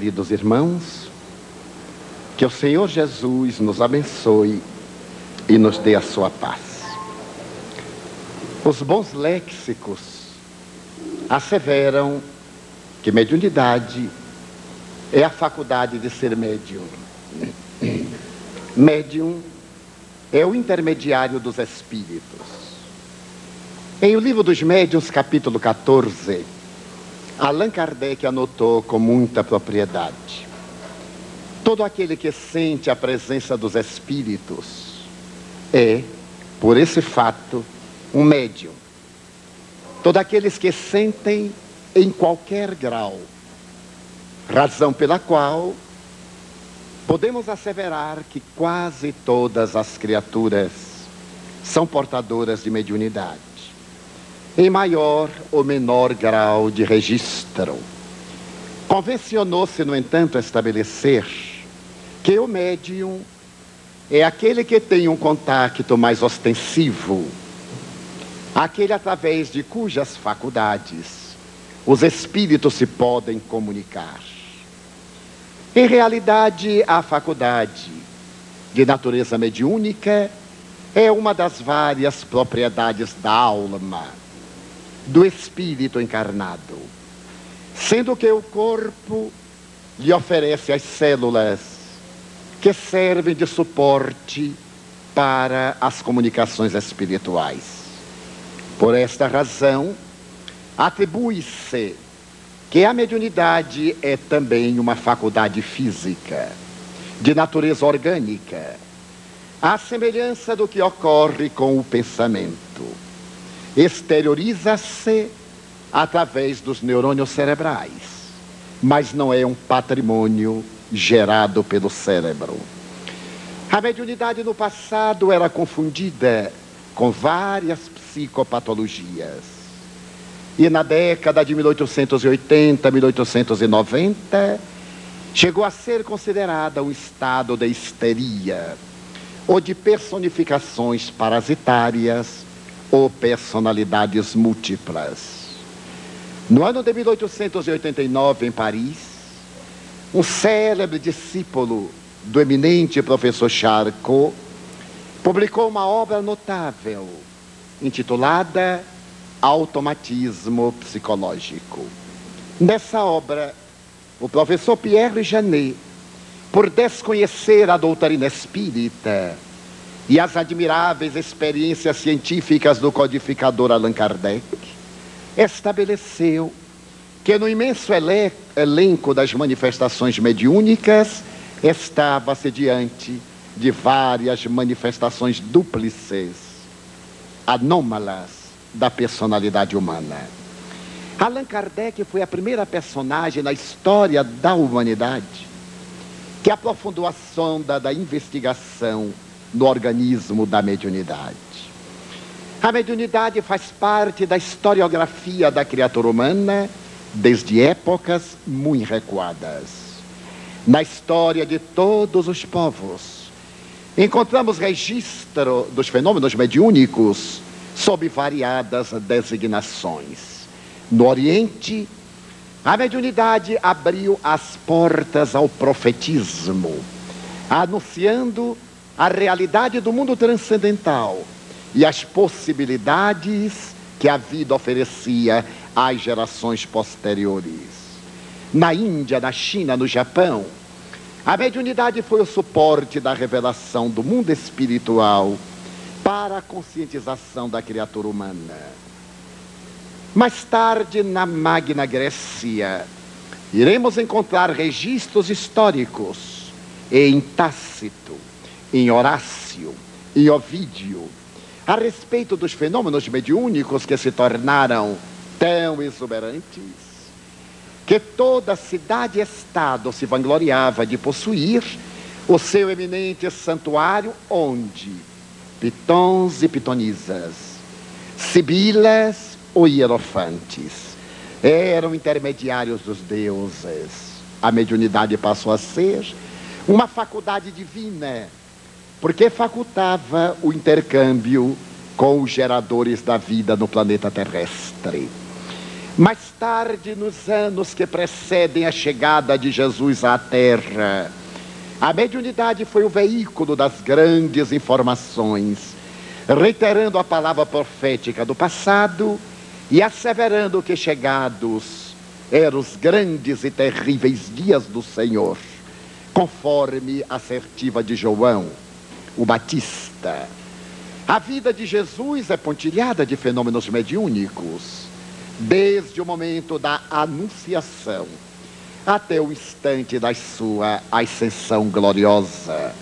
queridos irmãos, que o Senhor Jesus nos abençoe e nos dê a sua paz. Os bons léxicos asseveram que mediunidade é a faculdade de ser médium. Médium é o intermediário dos espíritos. Em O Livro dos Médiuns, capítulo 14, Allan Kardec anotou com muita propriedade: todo aquele que sente a presença dos espíritos é, por esse fato, um médium. Todos aqueles que sentem em qualquer grau, razão pela qual podemos asseverar que quase todas as criaturas são portadoras de mediunidade, em maior ou menor grau de registro. Convencionou-se, no entanto, estabelecer que o médium é aquele que tem um contato mais ostensivo, aquele através de cujas faculdades os espíritos se podem comunicar. Em realidade, a faculdade de natureza mediúnica é uma das várias propriedades da alma, do espírito encarnado, sendo que o corpo lhe oferece as células que servem de suporte para as comunicações espirituais. Por esta razão, atribui-se que a mediunidade é também uma faculdade física, de natureza orgânica, à semelhança do que ocorre com o pensamento. Exterioriza-se através dos neurônios cerebrais, mas não é um patrimônio gerado pelo cérebro. A mediunidade no passado era confundida com várias psicopatologias. E na década de 1880, 1890, chegou a ser considerada um estado de histeria, ou de personificações parasitárias, ou personalidades múltiplas. No ano de 1889, em Paris, um célebre discípulo do eminente professor Charcot publicou uma obra notável, intitulada Automatismo Psicológico. Nessa obra, o professor Pierre Janet, por desconhecer a doutrina espírita e as admiráveis experiências científicas do codificador Allan Kardec, estabeleceu que no imenso elenco das manifestações mediúnicas estava-se diante de várias manifestações dúplices, anômalas da personalidade humana. Allan Kardec foi a primeira personagem na história da humanidade que aprofundou a sonda da investigação no organismo da mediunidade. A mediunidade faz parte da historiografia da criatura humana desde épocas muito recuadas. Na história de todos os povos, encontramos registro dos fenômenos mediúnicos sob variadas designações. No Oriente, a mediunidade abriu as portas ao profetismo, anunciando a realidade do mundo transcendental e as possibilidades que a vida oferecia às gerações posteriores. Na Índia, na China, no Japão, a mediunidade foi o suporte da revelação do mundo espiritual para a conscientização da criatura humana. Mais tarde, na Magna Grécia, iremos encontrar registros históricos em Tácito, em Horácio, em Ovídio, a respeito dos fenômenos mediúnicos que se tornaram tão exuberantes que toda cidade e estado se vangloriava de possuir o seu eminente santuário, onde pitons e pitonisas, sibilas ou hierofantes eram intermediários dos deuses. A mediunidade passou a ser uma faculdade divina, porque facultava o intercâmbio com os geradores da vida no planeta terrestre. Mais tarde, nos anos que precedem a chegada de Jesus à Terra, a mediunidade foi o veículo das grandes informações, reiterando a palavra profética do passado e asseverando que chegados eram os grandes e terríveis dias do Senhor, conforme a assertiva de João, o Batista. A vida de Jesus é pontilhada de fenômenos mediúnicos, desde o momento da anunciação até o instante da sua ascensão gloriosa.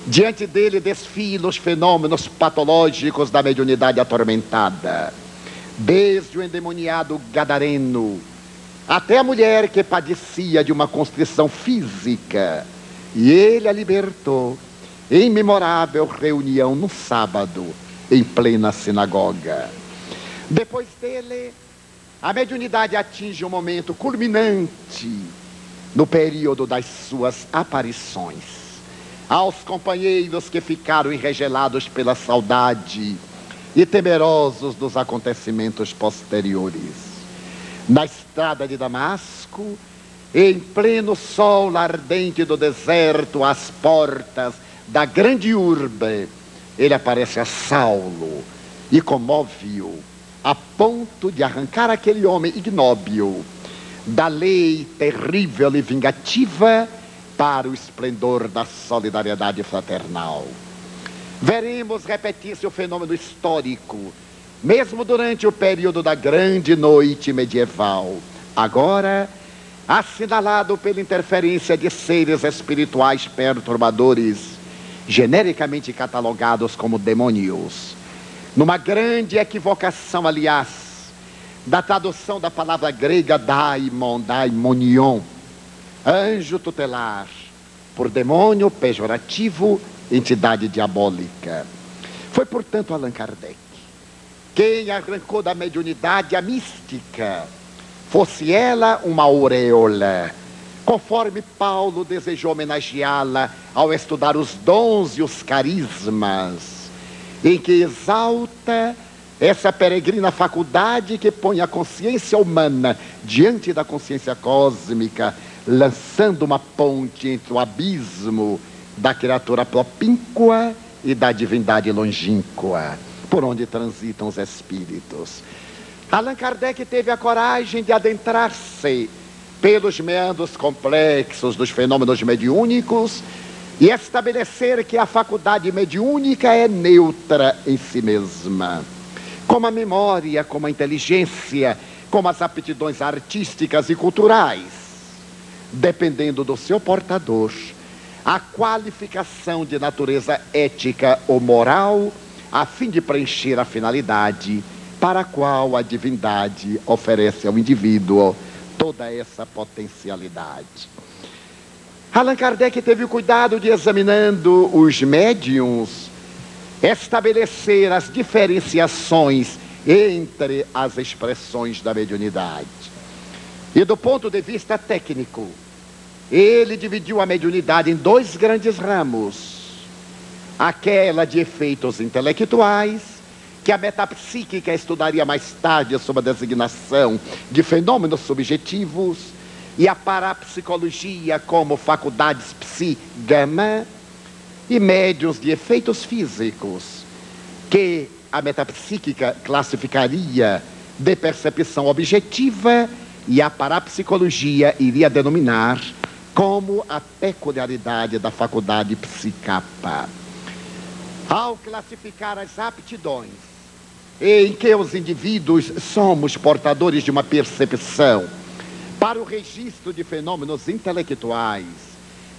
Diante dele desfilam os fenômenos patológicos da mediunidade atormentada, desde o endemoniado gadareno até a mulher que padecia de uma constrição física, e ele a libertou em memorável reunião no sábado, em plena sinagoga. Depois dele, a mediunidade atinge um momento culminante no período das suas aparições, aos companheiros que ficaram enregelados pela saudade e temerosos dos acontecimentos posteriores. Na estrada de Damasco, em pleno sol ardente do deserto, às portas da grande urbe, ele aparece a Saulo e comove-o, a ponto de arrancar aquele homem ignóbil da lei terrível e vingativa para o esplendor da solidariedade fraternal. Veremos repetir-se o fenômeno histórico, mesmo durante o período da grande noite medieval, agora assinalado pela interferência de seres espirituais perturbadores, genericamente catalogados como demônios, numa grande equivocação, aliás, da tradução da palavra grega daimon, daimonion, anjo tutelar, por demônio pejorativo, entidade diabólica. Foi, portanto, Allan Kardec quem arrancou da mediunidade a mística, fosse ela uma auréola, conforme Paulo desejou homenageá-la ao estudar os dons e os carismas, em que exalta essa peregrina faculdade que põe a consciência humana diante da consciência cósmica, lançando uma ponte entre o abismo da criatura propínqua e da divindade longínqua, por onde transitam os espíritos. Allan Kardec teve a coragem de adentrar-se pelos meandros complexos dos fenômenos mediúnicos e estabelecer que a faculdade mediúnica é neutra em si mesma, como a memória, como a inteligência, como as aptidões artísticas e culturais, dependendo do seu portador, a qualificação de natureza ética ou moral, a fim de preencher a finalidade para a qual a divindade oferece ao indivíduo toda essa potencialidade. Allan Kardec teve o cuidado de, examinando os médiuns, estabelecer as diferenciações entre as expressões da mediunidade. E do ponto de vista técnico, ele dividiu a mediunidade em dois grandes ramos: aquela de efeitos intelectuais, que a metapsíquica estudaria mais tarde sob a designação de fenômenos subjetivos, e a parapsicologia como faculdades psi-gama, e médiuns de efeitos físicos, que a metapsíquica classificaria de percepção objetiva e a parapsicologia iria denominar como a peculiaridade da faculdade psicapa. Ao classificar as aptidões em que os indivíduos somos portadores de uma percepção para o registro de fenômenos intelectuais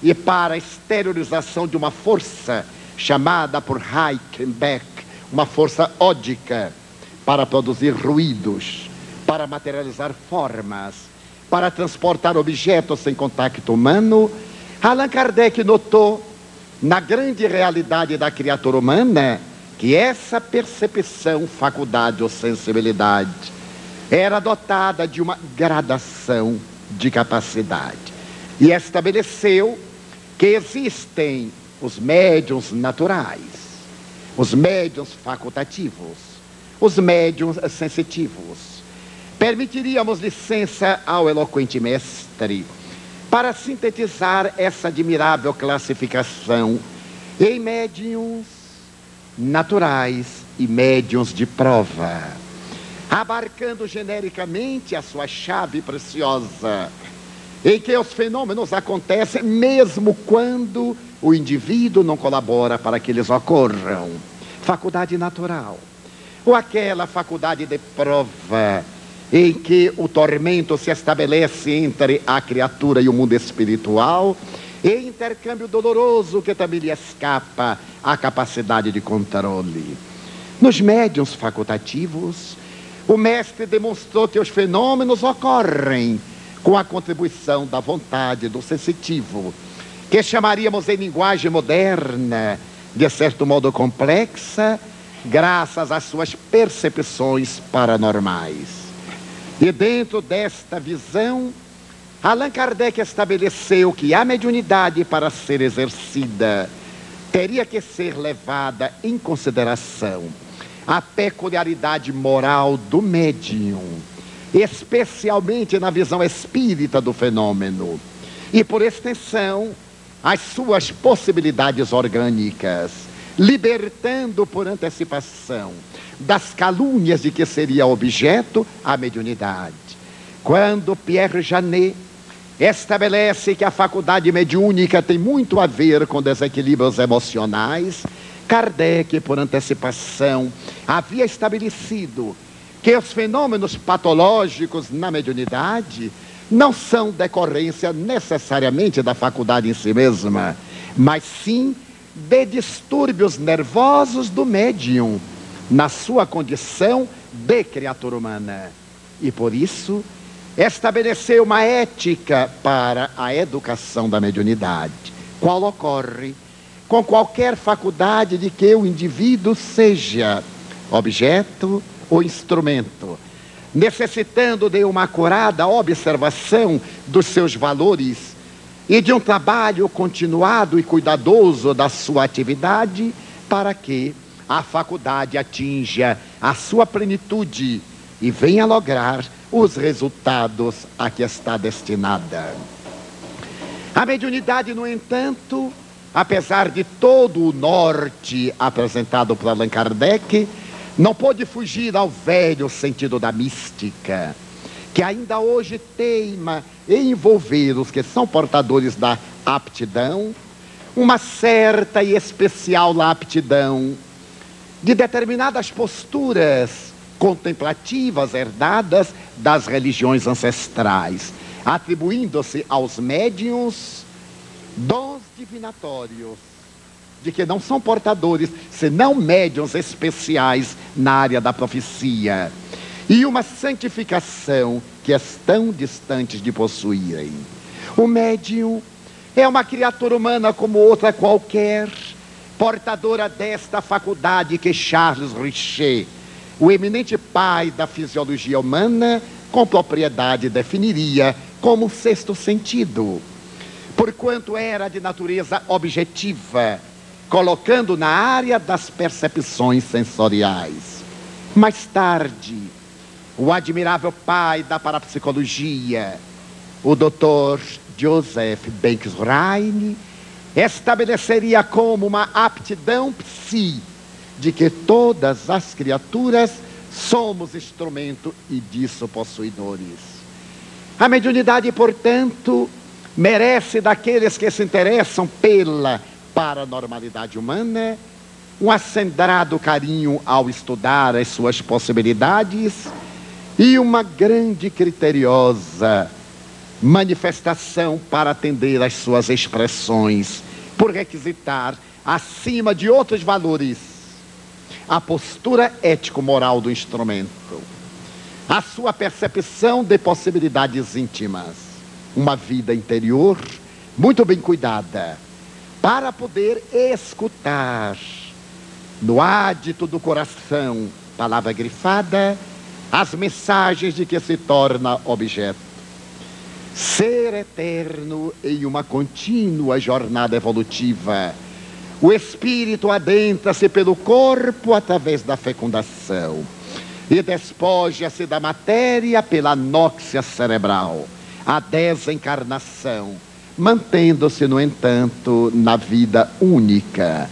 e para a exteriorização de uma força chamada por Heikenbeck, uma força ódica, para produzir ruídos, para materializar formas, para transportar objetos sem contato humano, Allan Kardec notou na grande realidade da criatura humana que essa percepção, faculdade ou sensibilidade era dotada de uma gradação de capacidade, e estabeleceu que existem os médiuns naturais, os médiuns facultativos, os médiuns sensitivos, permitiríamos licença ao eloquente mestre para sintetizar essa admirável classificação em médiuns naturais e médiuns de prova, abarcando genericamente a sua chave preciosa, em que os fenômenos acontecem mesmo quando o indivíduo não colabora para que eles ocorram. Faculdade natural, ou aquela faculdade de prova, em que o tormento se estabelece entre a criatura e o mundo espiritual, e intercâmbio doloroso que também lhe escapa à capacidade de controle. Nos médiuns facultativos, o mestre demonstrou que os fenômenos ocorrem com a contribuição da vontade do sensitivo, que chamaríamos em linguagem moderna, de certo modo complexa, graças às suas percepções paranormais. E dentro desta visão, Allan Kardec estabeleceu que a mediunidade, para ser exercida, teria que ser levada em consideração a peculiaridade moral do médium, especialmente na visão espírita do fenômeno, e por extensão, as suas possibilidades orgânicas, libertando por antecipação das calúnias de que seria objeto a mediunidade. Quando Pierre Janet estabelece que a faculdade mediúnica tem muito a ver com desequilíbrios emocionais, Kardec, por antecipação, havia estabelecido que os fenômenos patológicos na mediunidade não são decorrência necessariamente da faculdade em si mesma, mas sim de distúrbios nervosos do médium, na sua condição de criatura humana. E por isso, estabeleceu uma ética para a educação da mediunidade, qual ocorre com qualquer faculdade de que o indivíduo seja objeto ou instrumento, necessitando de uma acurada observação dos seus valores e de um trabalho continuado e cuidadoso da sua atividade, para que a faculdade atinja a sua plenitude e venha lograr os resultados a que está destinada. A mediunidade, no entanto, apesar de todo o norte apresentado por Allan Kardec, não pôde fugir ao velho sentido da mística, que ainda hoje teima em envolver os que são portadores da aptidão, uma certa e especial aptidão de determinadas posturas contemplativas herdadas das religiões ancestrais, atribuindo-se aos médiuns dons divinatórios, de que não são portadores, senão médiuns especiais na área da profecia, e uma santificação que estão distantes de possuírem. O médium é uma criatura humana como outra qualquer, portadora desta faculdade que Charles Richer, o eminente pai da fisiologia humana, com propriedade definiria como sexto sentido, porquanto era de natureza objetiva, colocando na área das percepções sensoriais. Mais tarde, o admirável pai da parapsicologia, o Dr. Joseph Banks Rhine, estabeleceria como uma aptidão psi, de que todas as criaturas somos instrumento e disso possuidores. A mediunidade, portanto, merece daqueles que se interessam pela paranormalidade humana um acendrado carinho ao estudar as suas possibilidades e uma grande criteriosa manifestação para atender às suas expressões, por requisitar, acima de outros valores, a postura ético-moral do instrumento, a sua percepção de possibilidades íntimas, uma vida interior muito bem cuidada, para poder escutar no ádito do coração, palavra grifada, as mensagens de que se torna objeto. Ser eterno em uma contínua jornada evolutiva. O espírito adentra-se pelo corpo através da fecundação, e despoja-se da matéria pela anóxia cerebral, a desencarnação, mantendo-se, no entanto, na vida única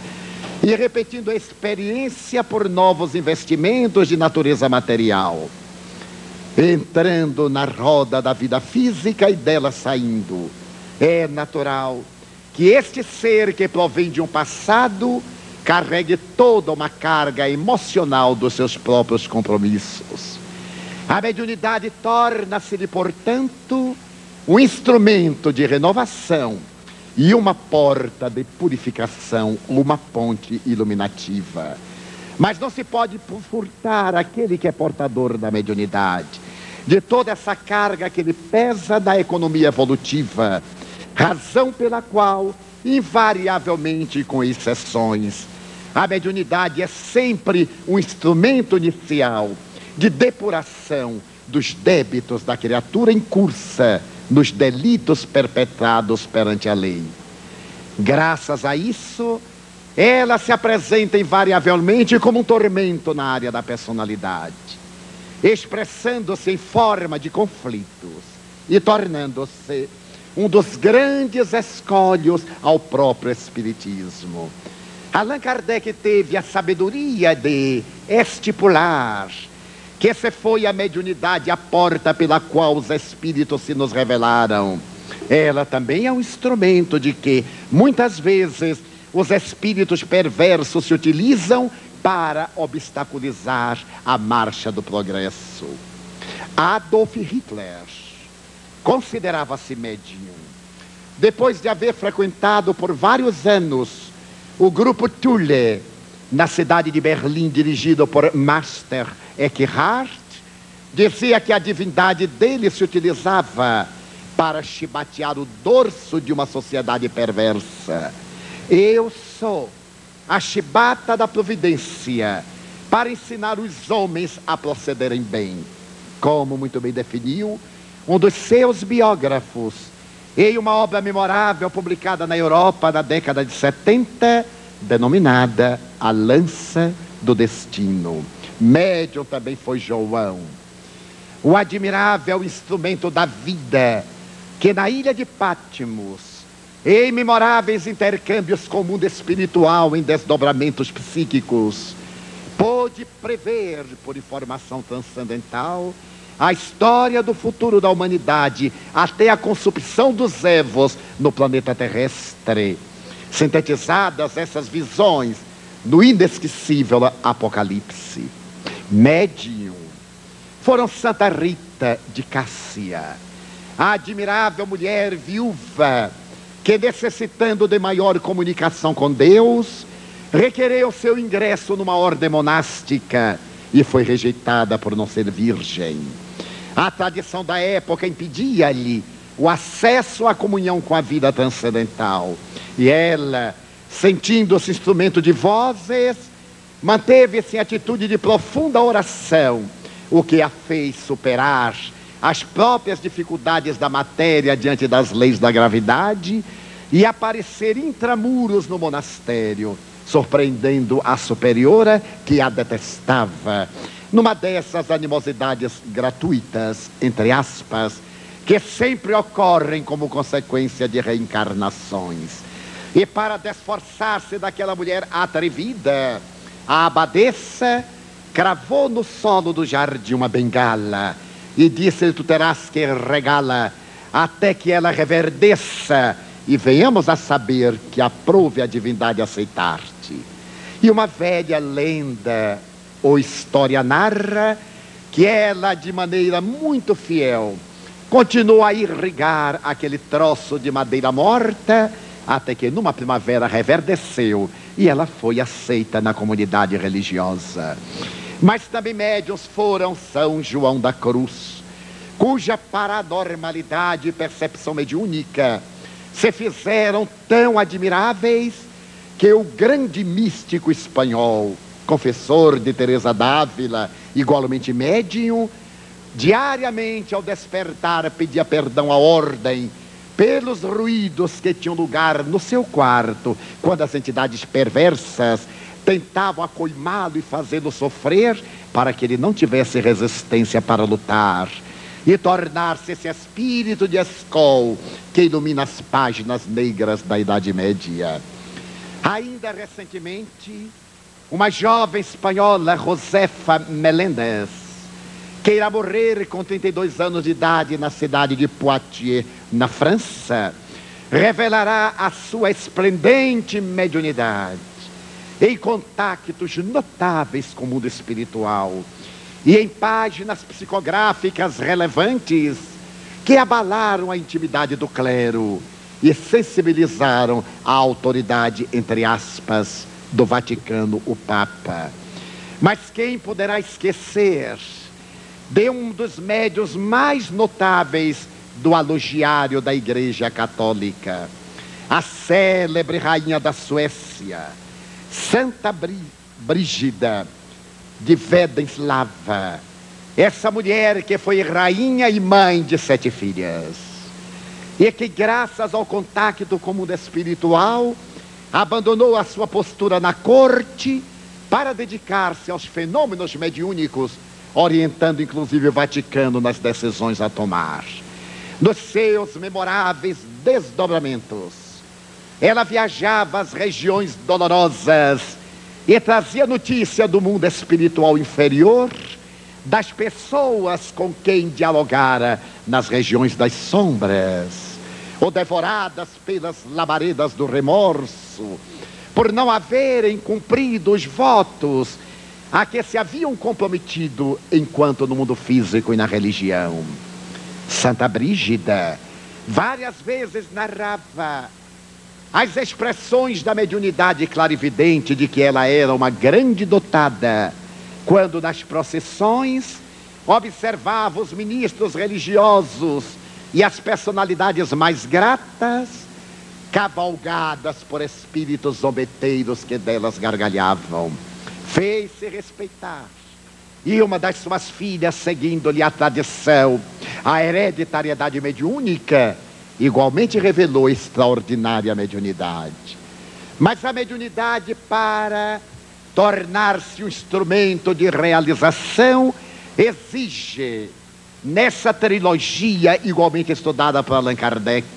e repetindo a experiência por novos investimentos de natureza material, entrando na roda da vida física e dela saindo. É natural que este ser que provém de um passado carregue toda uma carga emocional dos seus próprios compromissos. A mediunidade torna-se-lhe, portanto, um instrumento de renovação e uma porta de purificação, uma ponte iluminativa. Mas não se pode furtar aquele que é portador da mediunidade de toda essa carga que lhe pesa da economia evolutiva, razão pela qual, invariavelmente, com exceções, a mediunidade é sempre um instrumento inicial de depuração dos débitos da criatura incursa nos delitos perpetrados perante a lei. Graças a isso, ela se apresenta invariavelmente como um tormento na área da personalidade, expressando-se em forma de conflitos e tornando-se um dos grandes escolhos ao próprio Espiritismo. Allan Kardec teve a sabedoria de estipular que essa foi a mediunidade, a porta pela qual os Espíritos se nos revelaram. Ela também é um instrumento de que, muitas vezes, os espíritos perversos se utilizam para obstaculizar a marcha do progresso. Adolf Hitler considerava-se médium. Depois de haver frequentado por vários anos o grupo Thule, na cidade de Berlim, dirigido por Master Eckhart, dizia que a divindade dele se utilizava para chibatear o dorso de uma sociedade perversa. Eu sou a chibata da providência para ensinar os homens a procederem bem, como muito bem definiu um dos seus biógrafos em uma obra memorável publicada na Europa na década de 70, denominada A Lança do Destino. Médium também foi João, o admirável instrumento da vida, que na ilha de Patmos, em memoráveis intercâmbios com o mundo espiritual em desdobramentos psíquicos, pôde prever, por informação transcendental, a história do futuro da humanidade até a consumpção dos Evos no planeta terrestre. Sintetizadas essas visões no inesquecível Apocalipse. Médium foram Santa Rita de Cássia, a admirável mulher viúva que, necessitando de maior comunicação com Deus, requereu seu ingresso numa ordem monástica e foi rejeitada por não ser virgem. A tradição da época impedia-lhe o acesso à comunhão com a vida transcendental. E ela, sentindo-se instrumento de vozes, manteve-se em atitude de profunda oração, o que a fez superar as próprias dificuldades da matéria diante das leis da gravidade e aparecer intramuros no monastério, surpreendendo a superiora que a detestava, numa dessas animosidades gratuitas, entre aspas, que sempre ocorrem como consequência de reencarnações. E para desforçar-se daquela mulher atrevida, a abadesa cravou no solo do jardim uma bengala e disse-lhe: tu terás que regá-la até que ela reverdeça e venhamos a saber que aprove a divindade aceitar-te. E uma velha lenda ou história narra que ela, de maneira muito fiel, continuou a irrigar aquele troço de madeira morta até que numa primavera reverdeceu e ela foi aceita na comunidade religiosa. Mas também médiuns foram São João da Cruz, cuja paranormalidade e percepção mediúnica se fizeram tão admiráveis que o grande místico espanhol, confessor de Teresa d'Ávila, igualmente médium, diariamente ao despertar pedia perdão à ordem pelos ruídos que tinham lugar no seu quarto, quando as entidades perversas tentavam acoimá-lo e fazê-lo sofrer para que ele não tivesse resistência para lutar e tornar-se esse espírito de Escol que ilumina as páginas negras da Idade Média. Ainda recentemente, uma jovem espanhola, Josefa Meléndez, que irá morrer com 32 anos de idade na cidade de Poitiers, na França, revelará a sua esplendente mediunidade em contactos notáveis com o mundo espiritual e em páginas psicográficas relevantes que abalaram a intimidade do clero e sensibilizaram a autoridade, entre aspas, do Vaticano, o Papa. Mas quem poderá esquecer de um dos médiuns mais notáveis do alogiário da Igreja Católica, a célebre rainha da Suécia, Santa Brígida de Vedenslava, essa mulher que foi rainha e mãe de 7 filhas, e que graças ao contato com o mundo espiritual, abandonou a sua postura na corte para dedicar-se aos fenômenos mediúnicos, orientando inclusive o Vaticano nas decisões a tomar. Nos seus memoráveis desdobramentos, ela viajava às regiões dolorosas e trazia notícia do mundo espiritual inferior, das pessoas com quem dialogara nas regiões das sombras, ou devoradas pelas labaredas do remorso, por não haverem cumprido os votos a que se haviam comprometido enquanto no mundo físico e na religião. Santa Brígida várias vezes narrava as expressões da mediunidade clarividente de que ela era uma grande dotada, quando nas procissões observava os ministros religiosos e as personalidades mais gratas, cavalgadas por espíritos zombeteiros que delas gargalhavam. Fez-se respeitar, e uma das suas filhas, seguindo-lhe a tradição, a hereditariedade mediúnica, igualmente revelou extraordinária mediunidade. Mas a mediunidade, para tornar-se um instrumento de realização, exige, nessa trilogia igualmente estudada por Allan Kardec,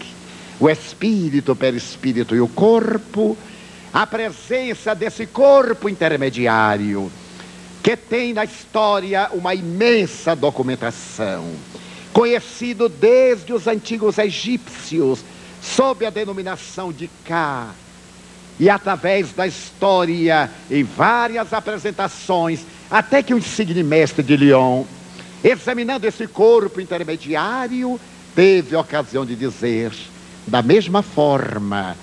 o espírito, o perispírito e o corpo, a presença desse corpo intermediário, que tem na história uma imensa documentação, conhecido desde os antigos egípcios, sob a denominação de Ka, e através da história, em várias apresentações, até que o insigne mestre de Lyon, examinando esse corpo intermediário, teve a ocasião de dizer, da mesma forma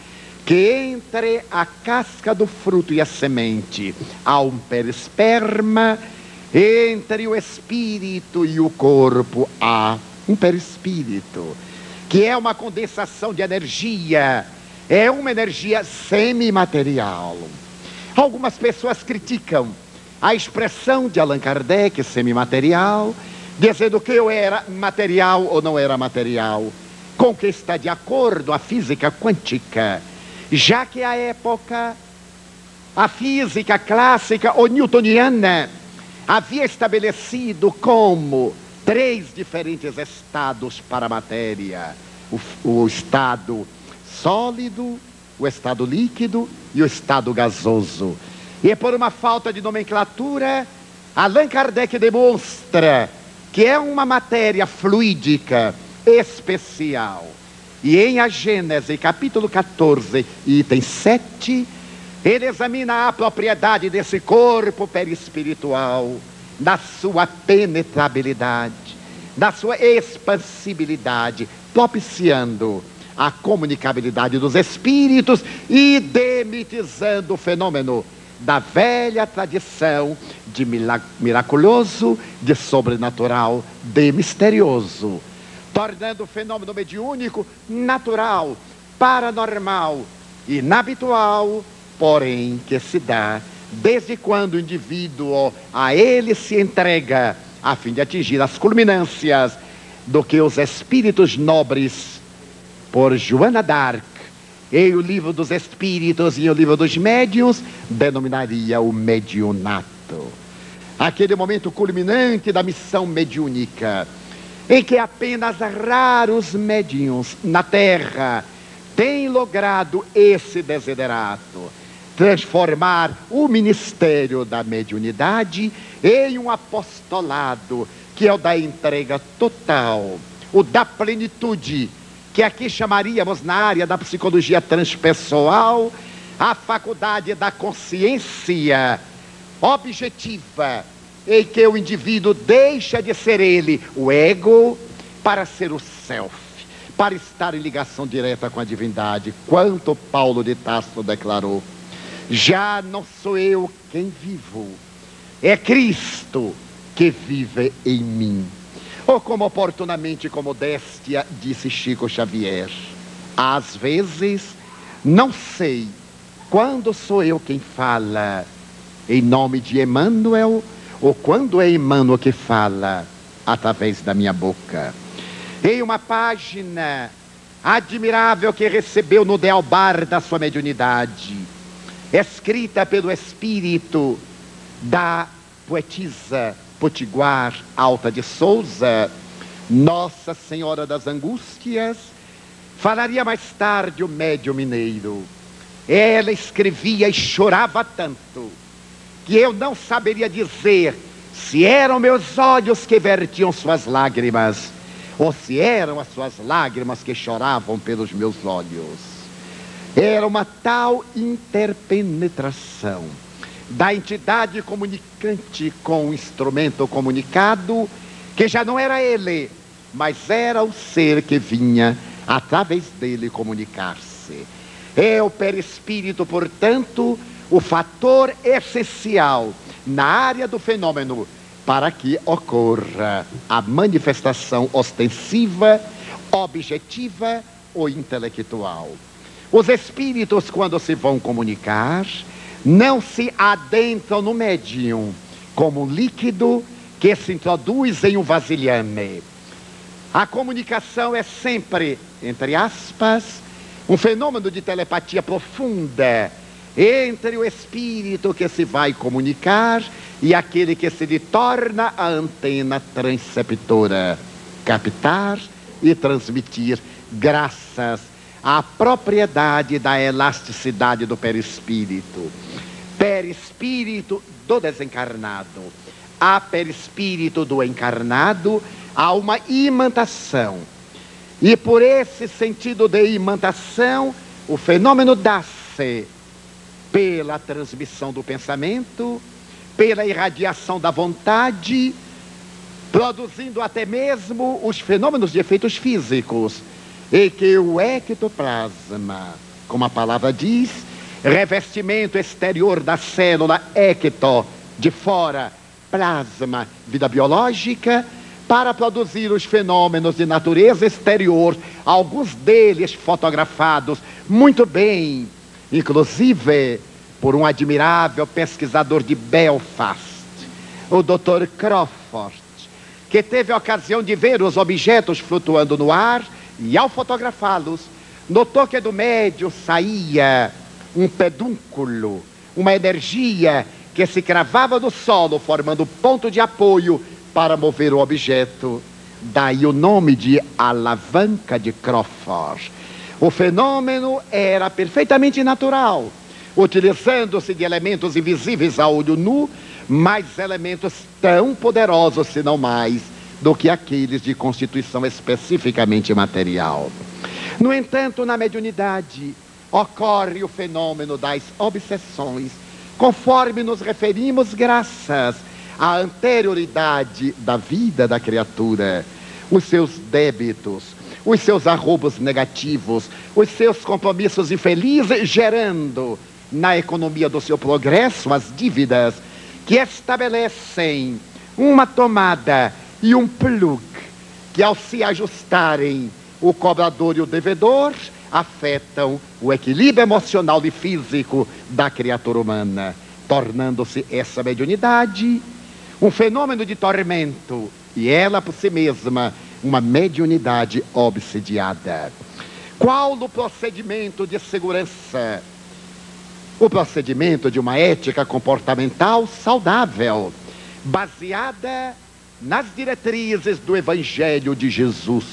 que entre a casca do fruto e a semente há um perisperma, entre o espírito e o corpo há um perispírito, que é uma condensação de energia, é uma energia semimaterial. Algumas pessoas criticam a expressão de Allan Kardec, semimaterial, dizendo que eu era material ou não era material, com que está de acordo a física quântica, já que à época a física clássica ou newtoniana havia estabelecido como 3 diferentes estados para a matéria: o estado sólido, o estado líquido e o estado gasoso. E por uma falta de nomenclatura, Allan Kardec demonstra que é uma matéria fluídica especial. E em A Gênese, capítulo 14, item 7, ele examina a propriedade desse corpo perispiritual, da sua penetrabilidade, da sua expansibilidade, propiciando a comunicabilidade dos espíritos e demitizando o fenômeno da velha tradição de miraculoso, de sobrenatural, de misterioso, tornando o fenômeno mediúnico natural, paranormal, inabitual, porém que se dá desde quando o indivíduo a ele se entrega a fim de atingir as culminâncias do que os espíritos nobres, por Joana d'Arc, em o Livro dos Espíritos e o Livro dos Médiuns, denominaria o mediunato. aquele momento culminante da missão mediúnica, em que apenas raros médiuns na Terra têm logrado esse desiderato, transformar o ministério da mediunidade em um apostolado, que é o da entrega total, o da plenitude, que aqui chamaríamos, na área da psicologia transpessoal, a faculdade da consciência objetiva, em que o indivíduo deixa de ser ele, o ego, para ser o self, para estar em ligação direta com a divindade. Quanto Paulo de Tarso declarou: já não sou eu quem vivo, é Cristo que vive em mim. Ou como oportunamente, com modéstia, disse Chico Xavier: às vezes não sei quando sou eu quem fala em nome de Emmanuel, ou quando é Emmanuel que fala através da minha boca. Em uma página admirável que recebeu no Dealbar da sua mediunidade, escrita pelo espírito da poetisa potiguar Alta de Souza, Nossa Senhora das Angústias, falaria mais tarde o médium mineiro. Ela escrevia e chorava tanto que eu não saberia dizer se eram meus olhos que vertiam suas lágrimas, ou se eram as suas lágrimas que choravam pelos meus olhos. Era uma tal interpenetração da entidade comunicante com o instrumento comunicado, que já não era ele, mas era o ser que vinha através dele comunicar-se. É o perispírito, portanto, o fator essencial na área do fenômeno para que ocorra a manifestação ostensiva, objetiva ou intelectual. Os espíritos, quando se vão comunicar, não se adentram no médium como um líquido que se introduz em um vasilhame. A comunicação é sempre, entre aspas, um fenômeno de telepatia profunda entre o espírito que se vai comunicar e aquele que se lhe torna a antena transceptora, captar e transmitir, graças à propriedade da elasticidade do perispírito. Perispírito do desencarnado. A perispírito do encarnado há uma imantação. E por esse sentido de imantação, o fenômeno dá-se pela transmissão do pensamento, pela irradiação da vontade, produzindo até mesmo os fenômenos de efeitos físicos, em que o ectoplasma, como a palavra diz, revestimento exterior da célula, ecto, de fora, plasma, vida biológica, para produzir os fenômenos de natureza exterior, alguns deles fotografados muito bem, inclusive por um admirável pesquisador de Belfast, o Dr. Crawford, que teve a ocasião de ver os objetos flutuando no ar e, ao fotografá-los, notou que do médium saía um pedúnculo, uma energia que se cravava no solo, formando ponto de apoio para mover o objeto. Daí o nome de alavanca de Crawford. O fenômeno era perfeitamente natural, utilizando-se de elementos invisíveis a olho nu, mas elementos tão poderosos, se não mais, do que aqueles de constituição especificamente material. No entanto, na mediunidade, ocorre o fenômeno das obsessões, conforme nos referimos, graças à anterioridade da vida da criatura, os seus débitos, os seus arroubos negativos, os seus compromissos infelizes, gerando na economia do seu progresso as dívidas que estabelecem uma tomada e um plug, que ao se ajustarem o cobrador e o devedor, afetam o equilíbrio emocional e físico da criatura humana, tornando-se essa mediunidade um fenômeno de tormento, e ela por si mesma uma mediunidade obsidiada. Qual o procedimento de segurança? O procedimento de uma ética comportamental saudável, baseada nas diretrizes do Evangelho de Jesus,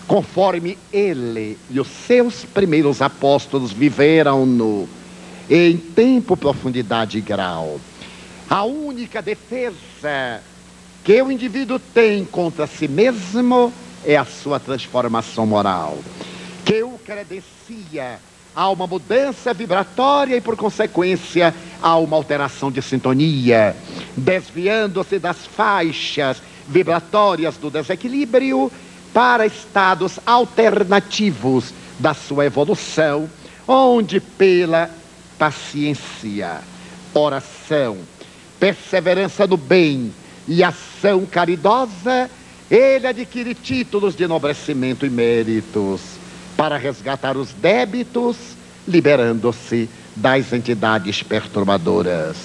conforme ele e os seus primeiros apóstolos viveram-no em tempo, profundidade e grau. A única defesa que o indivíduo tem contra si mesmo é a sua transformação moral, que o credencia a uma mudança vibratória e, por consequência, a uma alteração de sintonia, desviando-se das faixas vibratórias do desequilíbrio para estados alternativos da sua evolução, onde pela paciência, oração, perseverança no bem e ação caridosa, ele adquire títulos de enobrecimento e méritos para resgatar os débitos, liberando-se das entidades perturbadoras.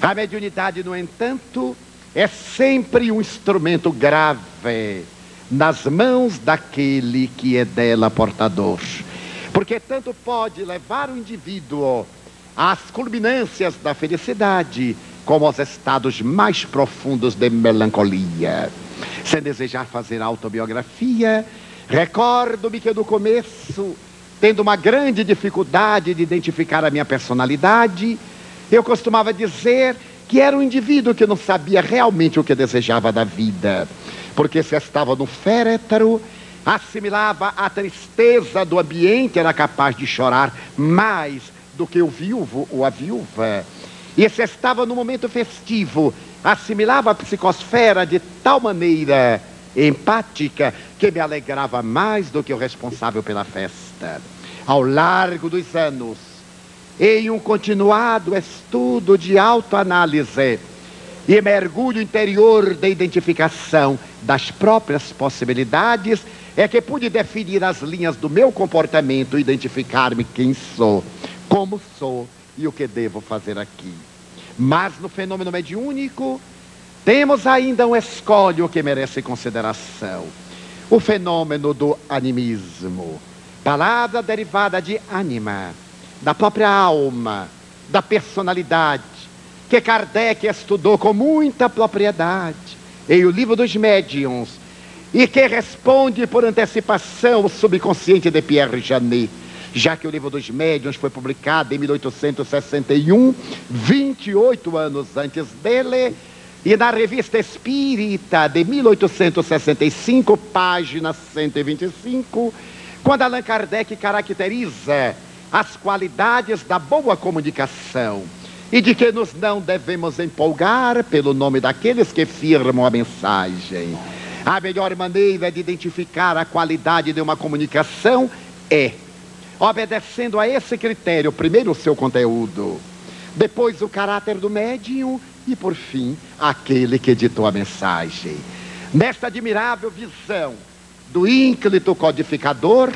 A mediunidade, no entanto, é sempre um instrumento grave nas mãos daquele que é dela portador, porque tanto pode levar o indivíduo às culminâncias da felicidade, como aos estados mais profundos de melancolia. Sem desejar fazer autobiografia, recordo-me que no começo, tendo uma grande dificuldade de identificar a minha personalidade, eu costumava dizer que era um indivíduo que não sabia realmente o que desejava da vida, porque se estava no féretro, assimilava a tristeza do ambiente, era capaz de chorar mais do que o viúvo ou a viúva. E se estava no momento festivo, assimilava a psicosfera de tal maneira empática que me alegrava mais do que o responsável pela festa. Ao largo dos anos, em um continuado estudo de autoanálise e mergulho interior de identificação das próprias possibilidades, é que pude definir as linhas do meu comportamento, identificar-me quem sou, como sou e o que devo fazer aqui. Mas no fenômeno mediúnico, temos ainda um escolho que merece consideração: o fenômeno do animismo, palavra derivada de ânima, da própria alma, da personalidade, que Kardec estudou com muita propriedade em O Livro dos Médiuns, e que responde por antecipação o subconsciente de Pierre Janet, já que o Livro dos Médiuns foi publicado em 1861, 28 anos antes dele, e na Revista Espírita de 1865, página 125, quando Allan Kardec caracteriza as qualidades da boa comunicação e de que nos não devemos empolgar pelo nome daqueles que firmam a mensagem. A melhor maneira de identificar a qualidade de uma comunicação é obedecendo a esse critério: primeiro o seu conteúdo, depois o caráter do médium e, por fim, aquele que editou a mensagem. Nesta admirável visão do ínclito codificador,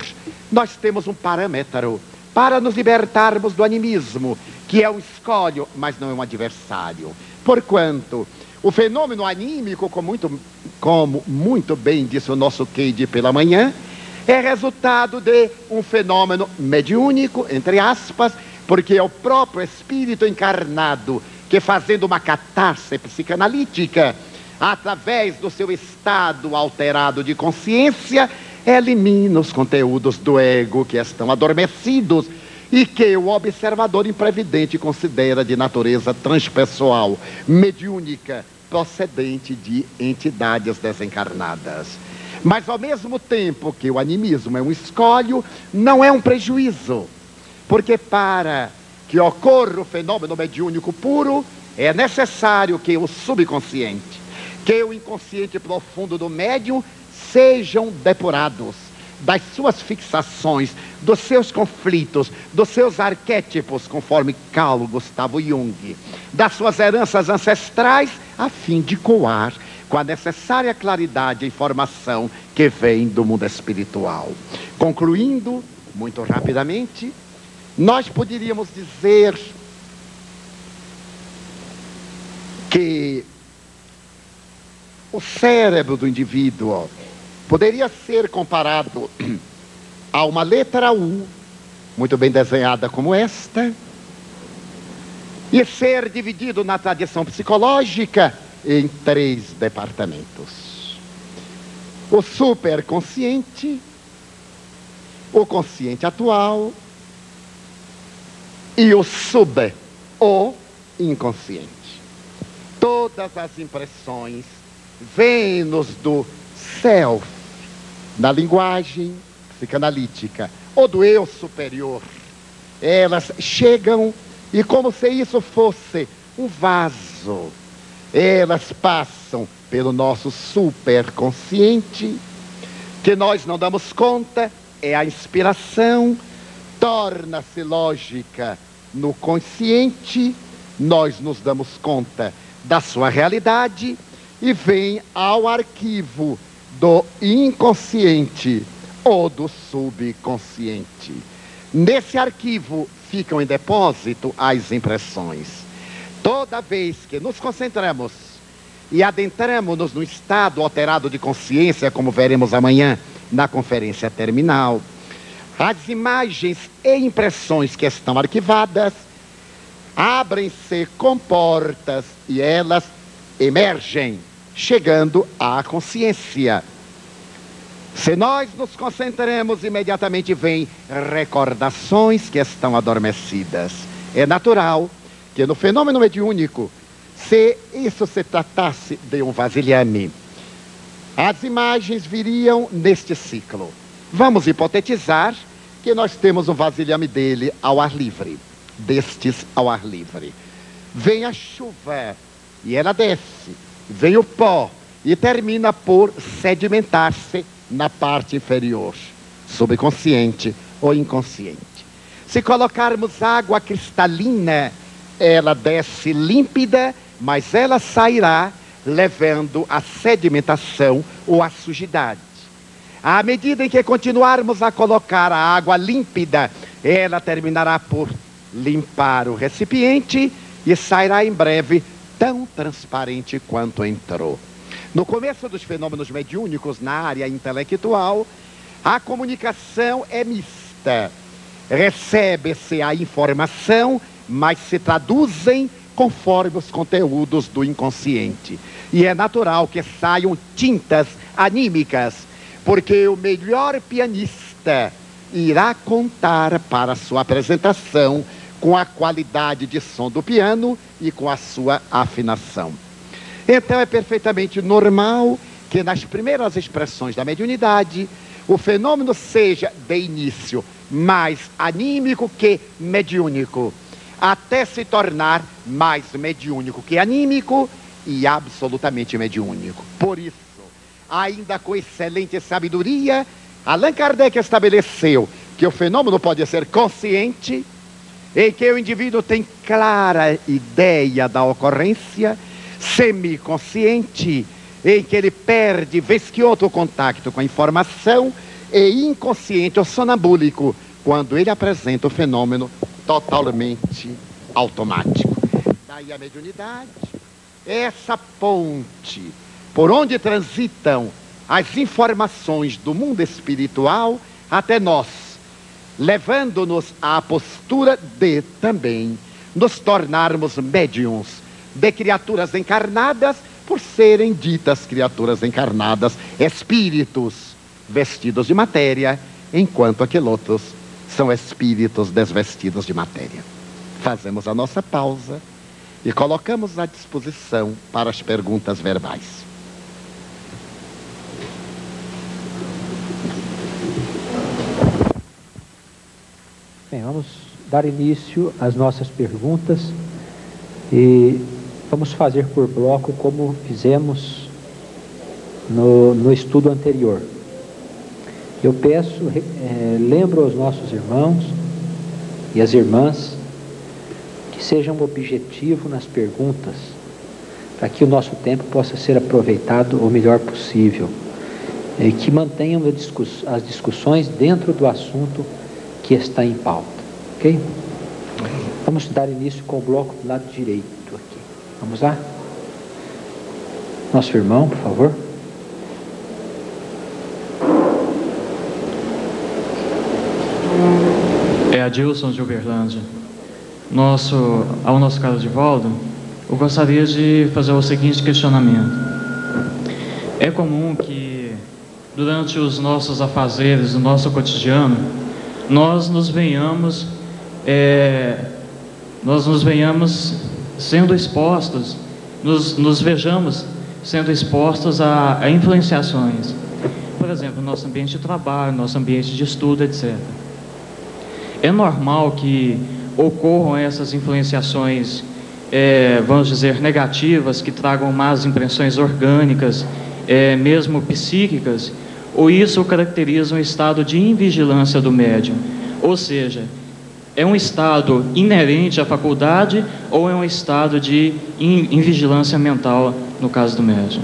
nós temos um parâmetro para nos libertarmos do animismo, que é um escolho, mas não é um adversário. Porquanto o fenômeno anímico, como muito bem disse o nosso Keide pela manhã, é resultado de um fenômeno mediúnico, entre aspas, porque é o próprio espírito encarnado que, fazendo uma catarse psicanalítica, através do seu estado alterado de consciência, elimina os conteúdos do ego que estão adormecidos e que o observador imprevidente considera de natureza transpessoal, mediúnica, procedente de entidades desencarnadas. Mas ao mesmo tempo que o animismo é um escolho, não é um prejuízo, porque para que ocorra o fenômeno mediúnico puro, é necessário que o subconsciente, que o inconsciente profundo do médium sejam depurados das suas fixações, dos seus conflitos, dos seus arquétipos, conforme Carl Gustavo Jung, das suas heranças ancestrais, a fim de coar com a necessária claridade e informação que vem do mundo espiritual. Concluindo, muito rapidamente, nós poderíamos dizer que o cérebro do indivíduo poderia ser comparado a uma letra U, muito bem desenhada como esta, e ser dividido na tradição psicológica em 3 departamentos: o superconsciente, o consciente atual e o ou inconsciente. Todas as impressões vêm-nos do self, na linguagem psicanalítica, ou do eu superior. Elas chegam e, como se isso fosse um vaso, elas passam pelo nosso superconsciente, que nós não damos conta, é a inspiração, torna-se lógica no consciente, nós nos damos conta da sua realidade e vem ao arquivo do inconsciente ou do subconsciente. Nesse arquivo ficam em depósito as impressões. Toda vez que nos concentramos e adentramos-nos no estado alterado de consciência, como veremos amanhã na conferência terminal, as imagens e impressões que estão arquivadas abrem-se com portas e elas emergem, chegando à consciência. Se nós nos concentramos, imediatamente vêm recordações que estão adormecidas. É natural que no fenômeno mediúnico, se isso se tratasse de um vasilhame, as imagens viriam neste ciclo. Vamos hipotetizar que nós temos um vasilhame dele ao ar livre, destes ao ar livre. Vem a chuva e ela desce, vem o pó e termina por sedimentar-se na parte inferior, subconsciente ou inconsciente. Se colocarmos água cristalina, ela desce límpida, mas ela sairá levando a sedimentação ou a sujidade. À medida em que continuarmos a colocar a água límpida, ela terminará por limpar o recipiente e sairá em breve tão transparente quanto entrou. No começo dos fenômenos mediúnicos, na área intelectual, a comunicação é mista. Recebe-se a informação, mas se traduzem conforme os conteúdos do inconsciente. E é natural que saiam tintas anímicas, porque o melhor pianista irá contar para sua apresentação com a qualidade de som do piano e com a sua afinação. Então é perfeitamente normal que nas primeiras expressões da mediunidade o fenômeno seja de início mais anímico que mediúnico, até se tornar mais mediúnico que anímico e absolutamente mediúnico. Por isso, ainda com excelente sabedoria, Allan Kardec estabeleceu que o fenômeno pode ser consciente, em que o indivíduo tem clara ideia da ocorrência, semiconsciente, em que ele perde, vez que outro, contato com a informação, e inconsciente ou sonambúlico, quando ele apresenta o fenômeno totalmente automático. Daí a mediunidade, essa ponte por onde transitam as informações do mundo espiritual até nós, levando-nos à postura de também nos tornarmos médiuns de criaturas encarnadas, por serem ditas criaturas encarnadas, espíritos vestidos de matéria, enquanto aqueles outros são espíritos desvestidos de matéria. Fazemos a nossa pausa e colocamos à disposição para as perguntas verbais. Bem, vamos dar início às nossas perguntas e vamos fazer por bloco como fizemos no estudo anterior. Eu peço, lembro aos nossos irmãos e as irmãs que sejam objetivos nas perguntas, para que o nosso tempo possa ser aproveitado o melhor possível, e que mantenham as discussões dentro do assunto que está em pauta, ok? Vamos dar início com o bloco do lado direito aqui. Vamos lá? Nosso irmão, por favor. É Adilson de Uberlândia. Ao nosso caso de Valdo, eu gostaria de fazer o seguinte questionamento. É comum que, durante os nossos afazeres, o nosso cotidiano, nós nos venhamos sendo expostos, nos vejamos sendo expostos a influenciações. Por exemplo, nosso ambiente de trabalho, nosso ambiente de estudo, etc. É normal que ocorram essas influenciações, vamos dizer, negativas, que tragam más impressões orgânicas, mesmo psíquicas, ou isso caracteriza um estado de invigilância do médium? Ou seja, é um estado inerente à faculdade ou é um estado de invigilância mental, no caso do médium?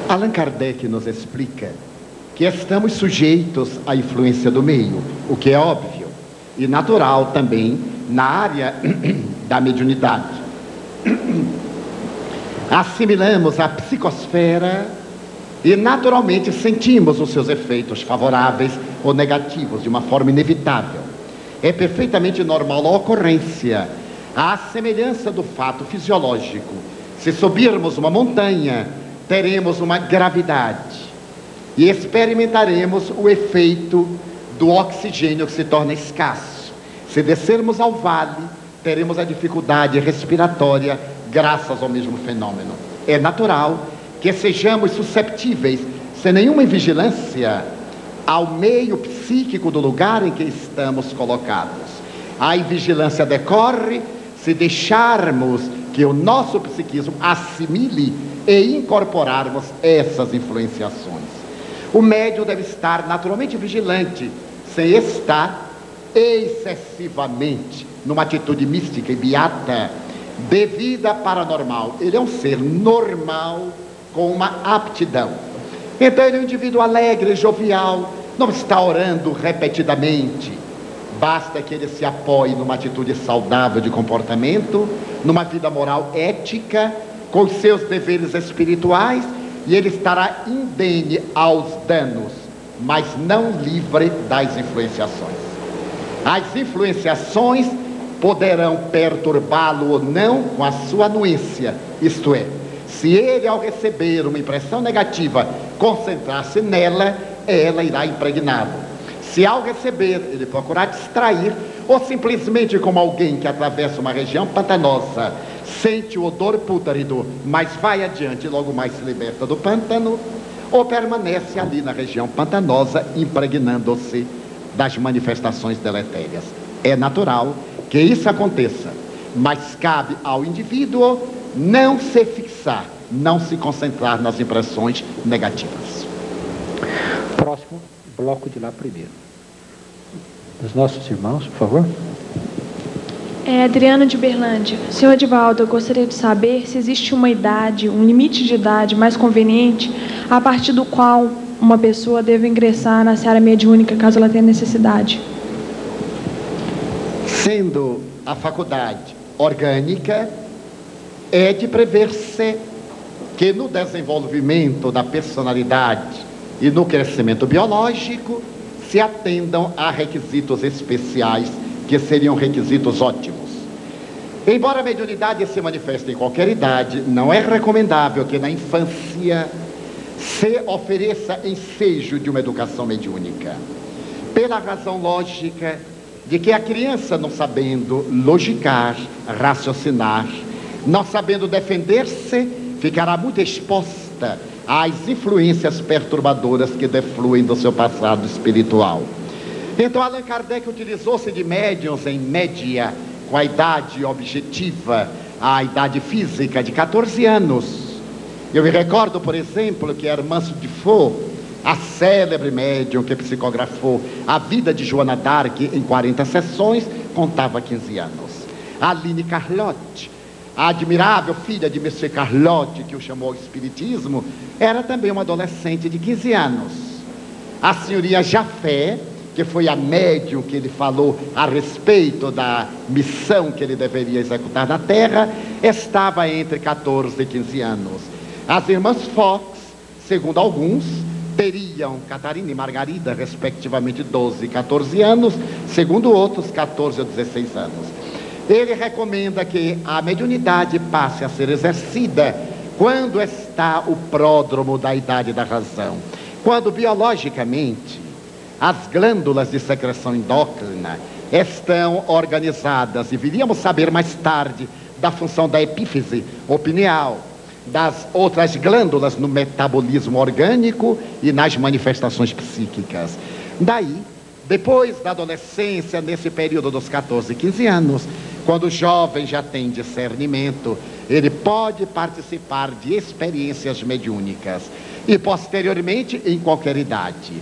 Allan Kardec nos explica que estamos sujeitos à influência do meio, o que é óbvio e natural também na área da mediunidade. Assimilamos a psicosfera e naturalmente sentimos os seus efeitos favoráveis ou negativos de uma forma inevitável. É perfeitamente normal a ocorrência, à semelhança do fato fisiológico. Se subirmos uma montanha, teremos uma gravidade e experimentaremos o efeito do oxigênio que se torna escasso. Se descermos ao vale, teremos a dificuldade respiratória graças ao mesmo fenômeno. É natural que sejamos susceptíveis, sem nenhuma vigilância, ao meio psíquico do lugar em que estamos colocados. A invigilância decorre se deixarmos que o nosso psiquismo assimile e incorporarmos essas influenciações. O médium deve estar naturalmente vigilante, sem estar excessivamente numa atitude mística e beata, devida paranormal. Ele é um ser normal, com uma aptidão. Então ele é um indivíduo alegre, jovial, não está orando repetidamente. Basta que ele se apoie numa atitude saudável de comportamento, numa vida moral ética, com os seus deveres espirituais, e ele estará indene aos danos, mas não livre das influenciações. As influenciações poderão perturbá-lo ou não com a sua anuência, isto é, se ele, ao receber uma impressão negativa, concentrar-se nela, ela irá impregná-lo. Se ao receber, ele procurar distrair, ou simplesmente como alguém que atravessa uma região pantanosa, sente o odor pútrido, mas vai adiante e logo mais se liberta do pântano, ou permanece ali na região pantanosa, impregnando-se das manifestações deletérias. É natural que isso aconteça, mas cabe ao indivíduo não se fixar, não se concentrar nas impressões negativas. Próximo bloco de lá primeiro. Dos nossos irmãos, por favor. Adriana de Berlândia. Senhor Edivaldo, eu gostaria de saber se existe uma idade, um limite de idade mais conveniente a partir do qual uma pessoa deve ingressar na seara mediúnica, caso ela tenha necessidade. Sendo a faculdade orgânica, é de prever-se que no desenvolvimento da personalidade e no crescimento biológico se atendam a requisitos especiais, que seriam requisitos ótimos. Embora a mediunidade se manifeste em qualquer idade, não é recomendável que na infância se ofereça ensejo de uma educação mediúnica, pela razão lógica de que a criança, não sabendo logicar, raciocinar, não sabendo defender-se, ficará muito exposta às influências perturbadoras que defluem do seu passado espiritual. Então Allan Kardec utilizou-se de médiuns em média com a idade objetiva, a idade física de 14 anos. Eu me recordo, por exemplo, que Hermance Dufault, a célebre médium que psicografou a vida de Joana d'Arc em 40 sessões, contava 15 anos. Aline Carlotti, a admirável filha de Monsieur Carlotti, que o chamou ao espiritismo, era também uma adolescente de 15 anos. A senhoria Jafé, que foi a médium que ele falou a respeito da missão que ele deveria executar na Terra, estava entre 14 e 15 anos. As irmãs Fox, segundo alguns, teriam, Catarina e Margarida, respectivamente 12 e 14 anos, segundo outros, 14 ou 16 anos. Ele recomenda que a mediunidade passe a ser exercida quando está o pródromo da idade da razão, quando biologicamente as glândulas de secreção endócrina estão organizadas, e viríamos saber mais tarde da função da epífise ou pineal, das outras glândulas no metabolismo orgânico e nas manifestações psíquicas. Daí, depois da adolescência, nesse período dos 14, 15 anos, quando o jovem já tem discernimento, ele pode participar de experiências mediúnicas e posteriormente em qualquer idade.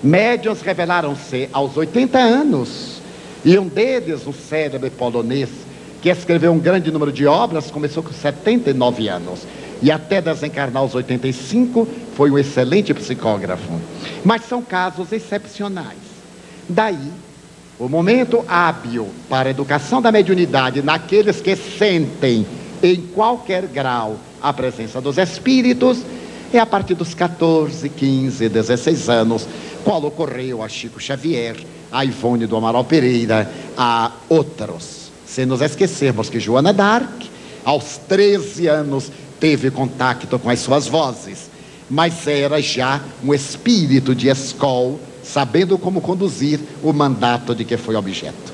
Médiuns revelaram-se aos 80 anos, e um deles, um célebre polonês, que escreveu um grande número de obras, começou com 79 anos, e até desencarnar aos 85, foi um excelente psicógrafo. Mas são casos excepcionais. Daí, o momento hábil para a educação da mediunidade naqueles que sentem em qualquer grau a presença dos espíritos é a partir dos 14, 15, 16 anos, qual ocorreu a Chico Xavier, a Ivone do Amaral Pereira, a outros. Se nos esquecermos que Joana d'Arc, aos 13 anos, teve contato com as suas vozes, mas era já um espírito de escola, sabendo como conduzir o mandato de que foi objeto.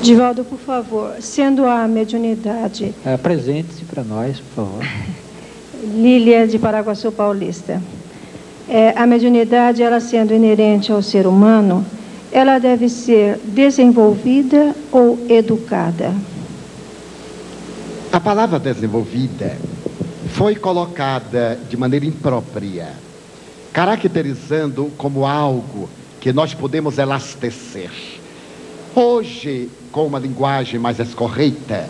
Divaldo, por favor, sendo a mediunidade... Apresente-se para nós, por favor. Lília de Paraguaçu Paulista. A mediunidade, ela sendo inerente ao ser humano, ela deve ser desenvolvida ou educada? A palavra desenvolvida foi colocada de maneira imprópria, caracterizando como algo que nós podemos elastecer. Hoje, com uma linguagem mais escorreita,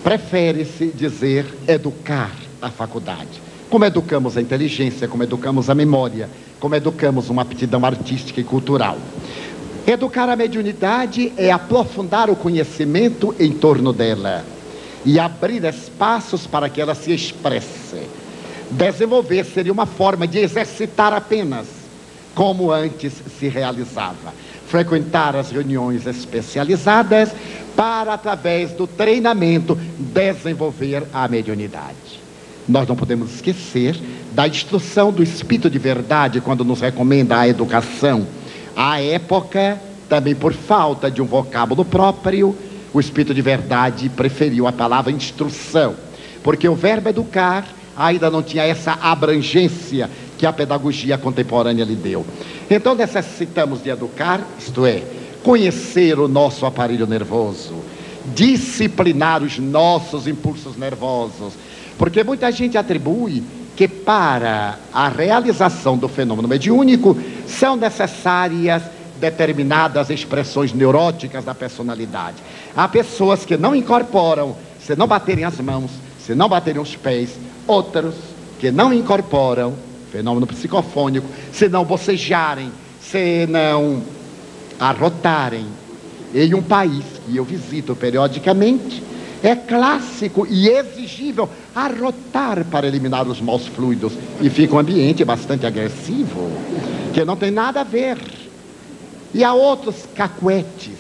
prefere-se dizer educar a faculdade. Como educamos a inteligência, como educamos a memória, como educamos uma aptidão artística e cultural. Educar a mediunidade é aprofundar o conhecimento em torno dela e abrir espaços para que ela se expresse. Desenvolver seria uma forma de exercitar apenas, como antes se realizava. Frequentar as reuniões especializadas para, através do treinamento, desenvolver a mediunidade. Nós não podemos esquecer da instrução do Espírito de Verdade quando nos recomenda a educação. À época, também por falta de um vocábulo próprio, o Espírito de Verdade preferiu a palavra instrução, porque o verbo educar ainda não tinha essa abrangência que a pedagogia contemporânea lhe deu. Então necessitamos de educar, isto é, conhecer o nosso aparelho nervoso, disciplinar os nossos impulsos nervosos, porque muita gente atribui que para a realização do fenômeno mediúnico são necessárias determinadas expressões neuróticas da personalidade. Há pessoas que não incorporam, se não baterem as mãos, se não baterem os pés, outros que não incorporam fenômeno psicofônico, se não bocejarem, se não arrotarem. Em um país que eu visito periodicamente, é clássico e exigível arrotar para eliminar os maus fluidos, e fica um ambiente bastante agressivo, que não tem nada a ver. E há outros cacuetes,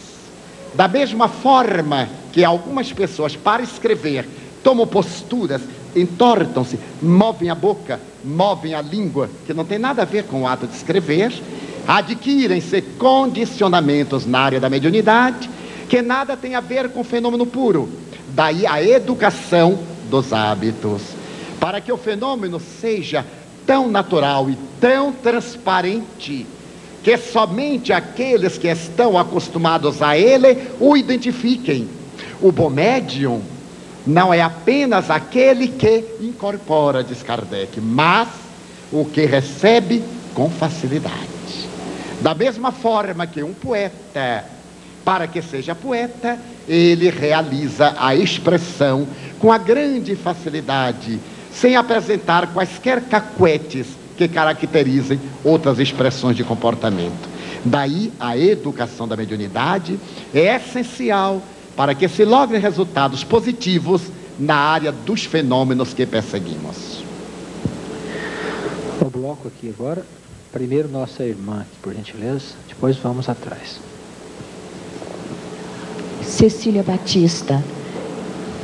da mesma forma que algumas pessoas, para escrever, tomam posturas, entortam-se, movem a boca, movem a língua, que não tem nada a ver com o ato de escrever, adquirem-se condicionamentos na área da mediunidade, que nada tem a ver com o fenômeno puro. Daí a educação dos hábitos, para que o fenômeno seja tão natural e tão transparente, que somente aqueles que estão acostumados a ele o identifiquem. O bom médium não é apenas aquele que incorpora, diz Kardec, mas o que recebe com facilidade. Da mesma forma que um poeta, para que seja poeta, ele realiza a expressão com a grande facilidade, sem apresentar quaisquer cacuetes que caracterizem outras expressões de comportamento. Daí a educação da mediunidade é essencial para que se logrem resultados positivos na área dos fenômenos que perseguimos. O bloco aqui agora, primeiro nossa irmã aqui, por gentileza, depois vamos atrás. Cecília Batista,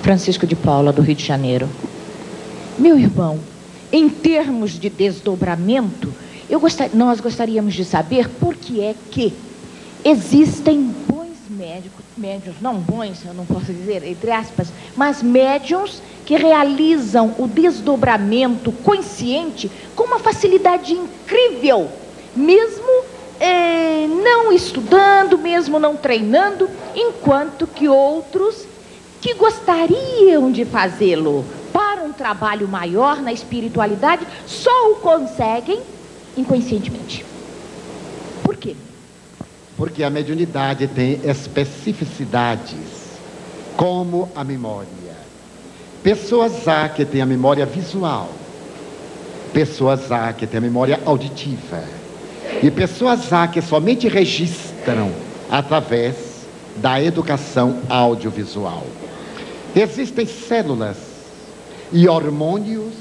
Francisco de Paula, do Rio de Janeiro. Meu irmão, em termos de desdobramento, nós gostaríamos de saber por que é que existem bons médiums, não bons, eu não posso dizer, entre aspas, mas médiums que realizam o desdobramento consciente com uma facilidade incrível, mesmo não estudando, mesmo não treinando, enquanto que outros que gostariam de fazê-lo para um trabalho maior na espiritualidade só o conseguem inconscientemente. Por quê? Porque a mediunidade tem especificidades, como a memória. Pessoas há que têm a memória visual, pessoas há que têm a memória auditiva, e pessoas há que somente registram através da educação audiovisual. Existem células e hormônios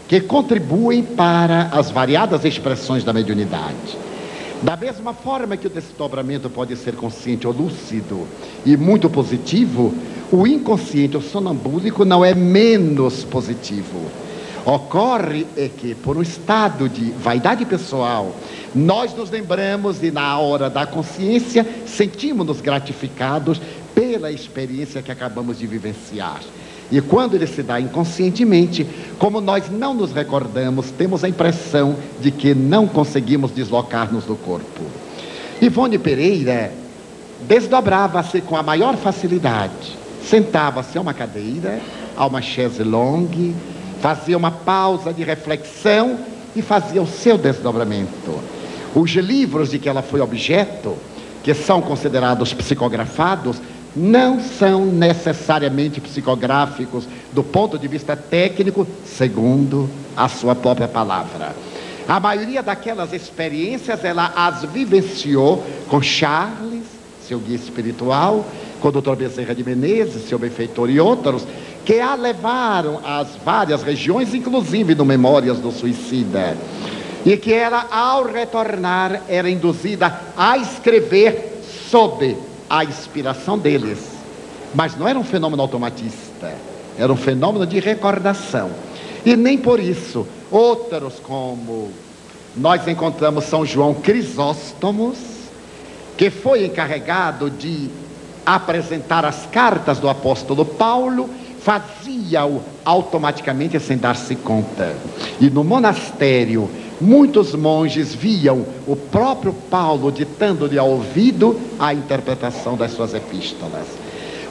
que contribuem para as variadas expressões da mediunidade. Da mesma forma que o desdobramento pode ser consciente ou lúcido e muito positivo, o inconsciente ou sonambúlico não é menos positivo. Ocorre que, por um estado de vaidade pessoal, nós nos lembramos e, na hora da consciência, sentimos-nos gratificados pela experiência que acabamos de vivenciar. E quando ele se dá inconscientemente, como nós não nos recordamos, temos a impressão de que não conseguimos deslocar-nos do corpo. Ivone Pereira desdobrava-se com a maior facilidade. Sentava-se a uma cadeira, a uma chaise longue, fazia uma pausa de reflexão e fazia o seu desdobramento. Os livros de que ela foi objeto, que são considerados psicografados, não são necessariamente psicográficos do ponto de vista técnico, segundo a sua própria palavra. A maioria daquelas experiências ela as vivenciou com Charles, seu guia espiritual, com o Dr. Bezerra de Menezes, seu benfeitor e outros, que a levaram às várias regiões, inclusive no Memórias do Suicida, e que ela, ao retornar, era induzida a escrever sob a inspiração deles. Mas não era um fenômeno automatista, era um fenômeno de recordação. E nem por isso, outros como nós encontramos São João Crisóstomos, que foi encarregado de apresentar as cartas do apóstolo Paulo, fazia-o automaticamente sem dar-se conta. E no monastério, muitos monges viam o próprio Paulo ditando-lhe ao ouvido a interpretação das suas epístolas.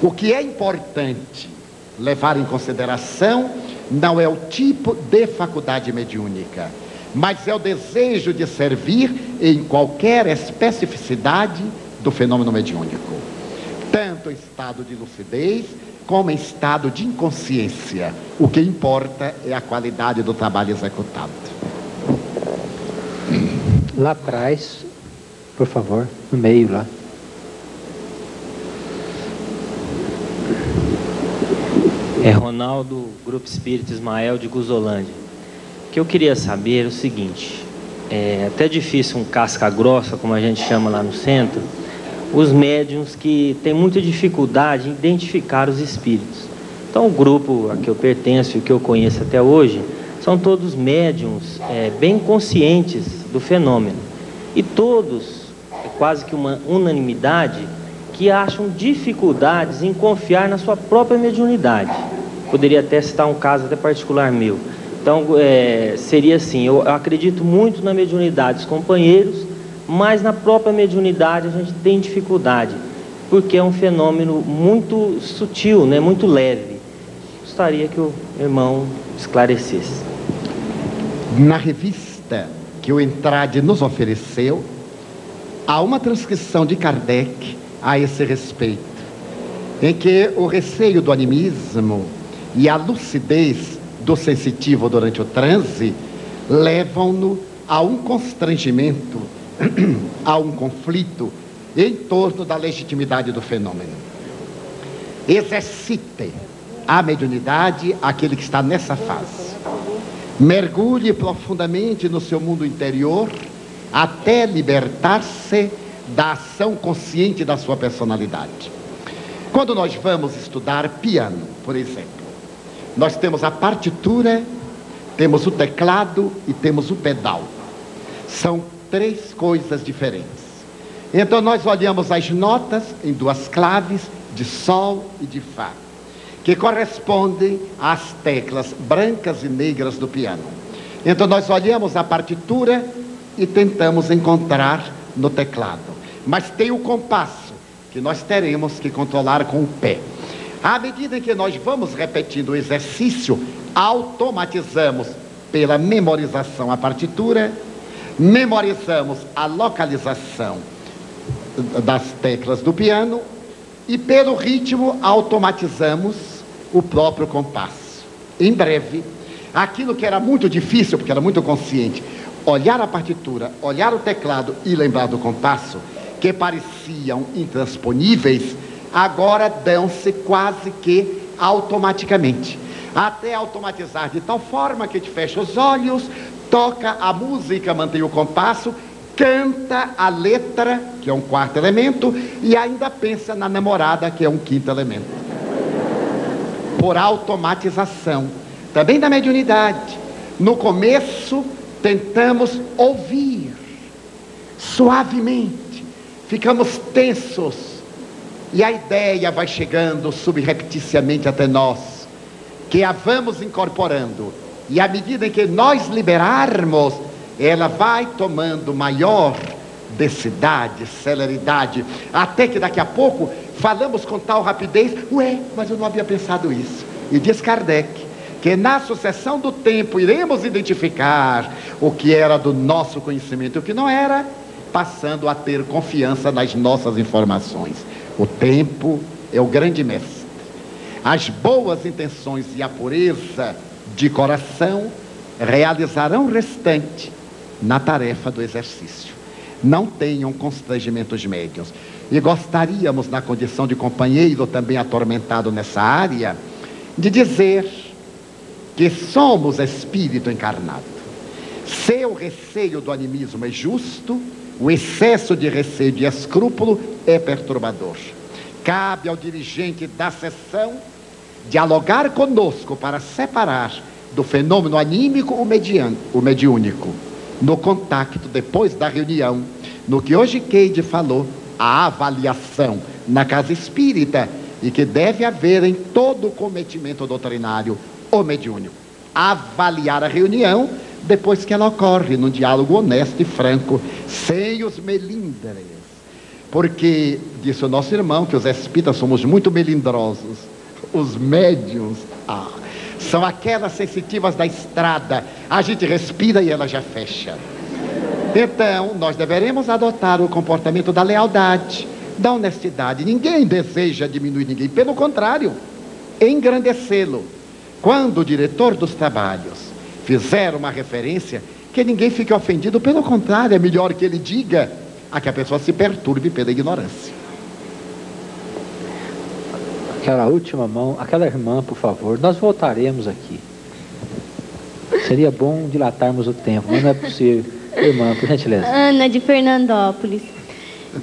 O que é importante levar em consideração não é o tipo de faculdade mediúnica, mas é o desejo de servir em qualquer especificidade do fenômeno mediúnico, tanto em estado de lucidez como em estado de inconsciência. O que importa é a qualidade do trabalho executado. Lá atrás, por favor, no meio lá. É Ronaldo, Grupo Espírita Ismael de Guzolândia. O que eu queria saber é o seguinte: é até difícil um casca grossa, como a gente chama lá no centro, os médiuns que têm muita dificuldade em identificar os espíritos. Então o grupo a que eu pertenço e que eu conheço até hoje são todos médiuns bem conscientes do fenômeno, e todos, é quase que uma unanimidade, que acham dificuldades em confiar na sua própria mediunidade. Poderia até citar um caso até particular meu. Então seria assim: eu acredito muito na mediunidade dos companheiros, mas na própria mediunidade a gente tem dificuldade, porque é um fenômeno muito sutil, né, muito leve. Gostaria que o irmão esclarecesse. Na revista que o Entrade nos ofereceu, há uma transcrição de Kardec a esse respeito, em que o receio do animismo e a lucidez do sensitivo durante o transe levam-no a um constrangimento, a um conflito em torno da legitimidade do fenômeno. Exercite a mediunidade aquele que está nessa fase. Mergulhe profundamente no seu mundo interior até libertar-se da ação consciente da sua personalidade. Quando nós vamos estudar piano, por exemplo, nós temos a partitura, temos o teclado e temos o pedal. São três coisas diferentes. Então nós olhamos as notas em duas claves, de sol e de fá, que correspondem às teclas brancas e negras do piano. Então nós olhamos a partitura e tentamos encontrar no teclado. Mas tem o compasso, que nós teremos que controlar com o pé. À medida em que nós vamos repetindo o exercício, automatizamos pela memorização a partitura, memorizamos a localização das teclas do piano e pelo ritmo automatizamos o próprio compasso. Em breve, aquilo que era muito difícil, porque era muito consciente, olhar a partitura, olhar o teclado e lembrar do compasso, que pareciam intransponíveis, agora dão-se quase que automaticamente. Até automatizar de tal forma que te fecha os olhos, toca a música, mantém o compasso, canta a letra, que é um quarto elemento, e ainda pensa na namorada, que é um quinto elemento. Por automatização. Também da mediunidade. No começo, tentamos ouvir suavemente, ficamos tensos, e a ideia vai chegando subrepticiamente até nós, que a vamos incorporando, e à medida em que nós liberarmos, ela vai tomando maior densidade, celeridade, até que daqui a pouco falamos com tal rapidez, mas eu não havia pensado isso. E diz Kardec que na sucessão do tempo iremos identificar o que era do nosso conhecimento e o que não era, passando a ter confiança nas nossas informações. O tempo é o grande mestre. As boas intenções e a pureza de coração realizarão o restante na tarefa do exercício. Não tenham constrangimentos médios. E gostaríamos, na condição de companheiro também atormentado nessa área, de dizer que somos espírito encarnado. Se o receio do animismo é justo, o excesso de receio e de escrúpulo é perturbador. Cabe ao dirigente da sessão dialogar conosco para separar do fenômeno anímico o mediúnico, no contacto depois da reunião, no que hoje Keide falou, a avaliação na casa espírita, e que deve haver em todo o cometimento doutrinário o mediúnico. Avaliar a reunião depois que ela ocorre, num diálogo honesto e franco, sem os melindres. Porque, disse o nosso irmão, que os espíritas somos muito melindrosos. Os médiuns, são aquelas sensitivas da estrada. A gente respira e ela já fecha. Então, nós deveremos adotar o comportamento da lealdade, da honestidade. Ninguém deseja diminuir ninguém, pelo contrário, engrandecê-lo. Quando o diretor dos trabalhos fizer uma referência, que ninguém fique ofendido, pelo contrário, é melhor que ele diga a que a pessoa se perturbe pela ignorância. Aquela última mão, aquela irmã, por favor, nós voltaremos aqui. Seria bom dilatarmos o tempo, mas não é possível. Irmã, por gentileza. Ana, de Fernandópolis.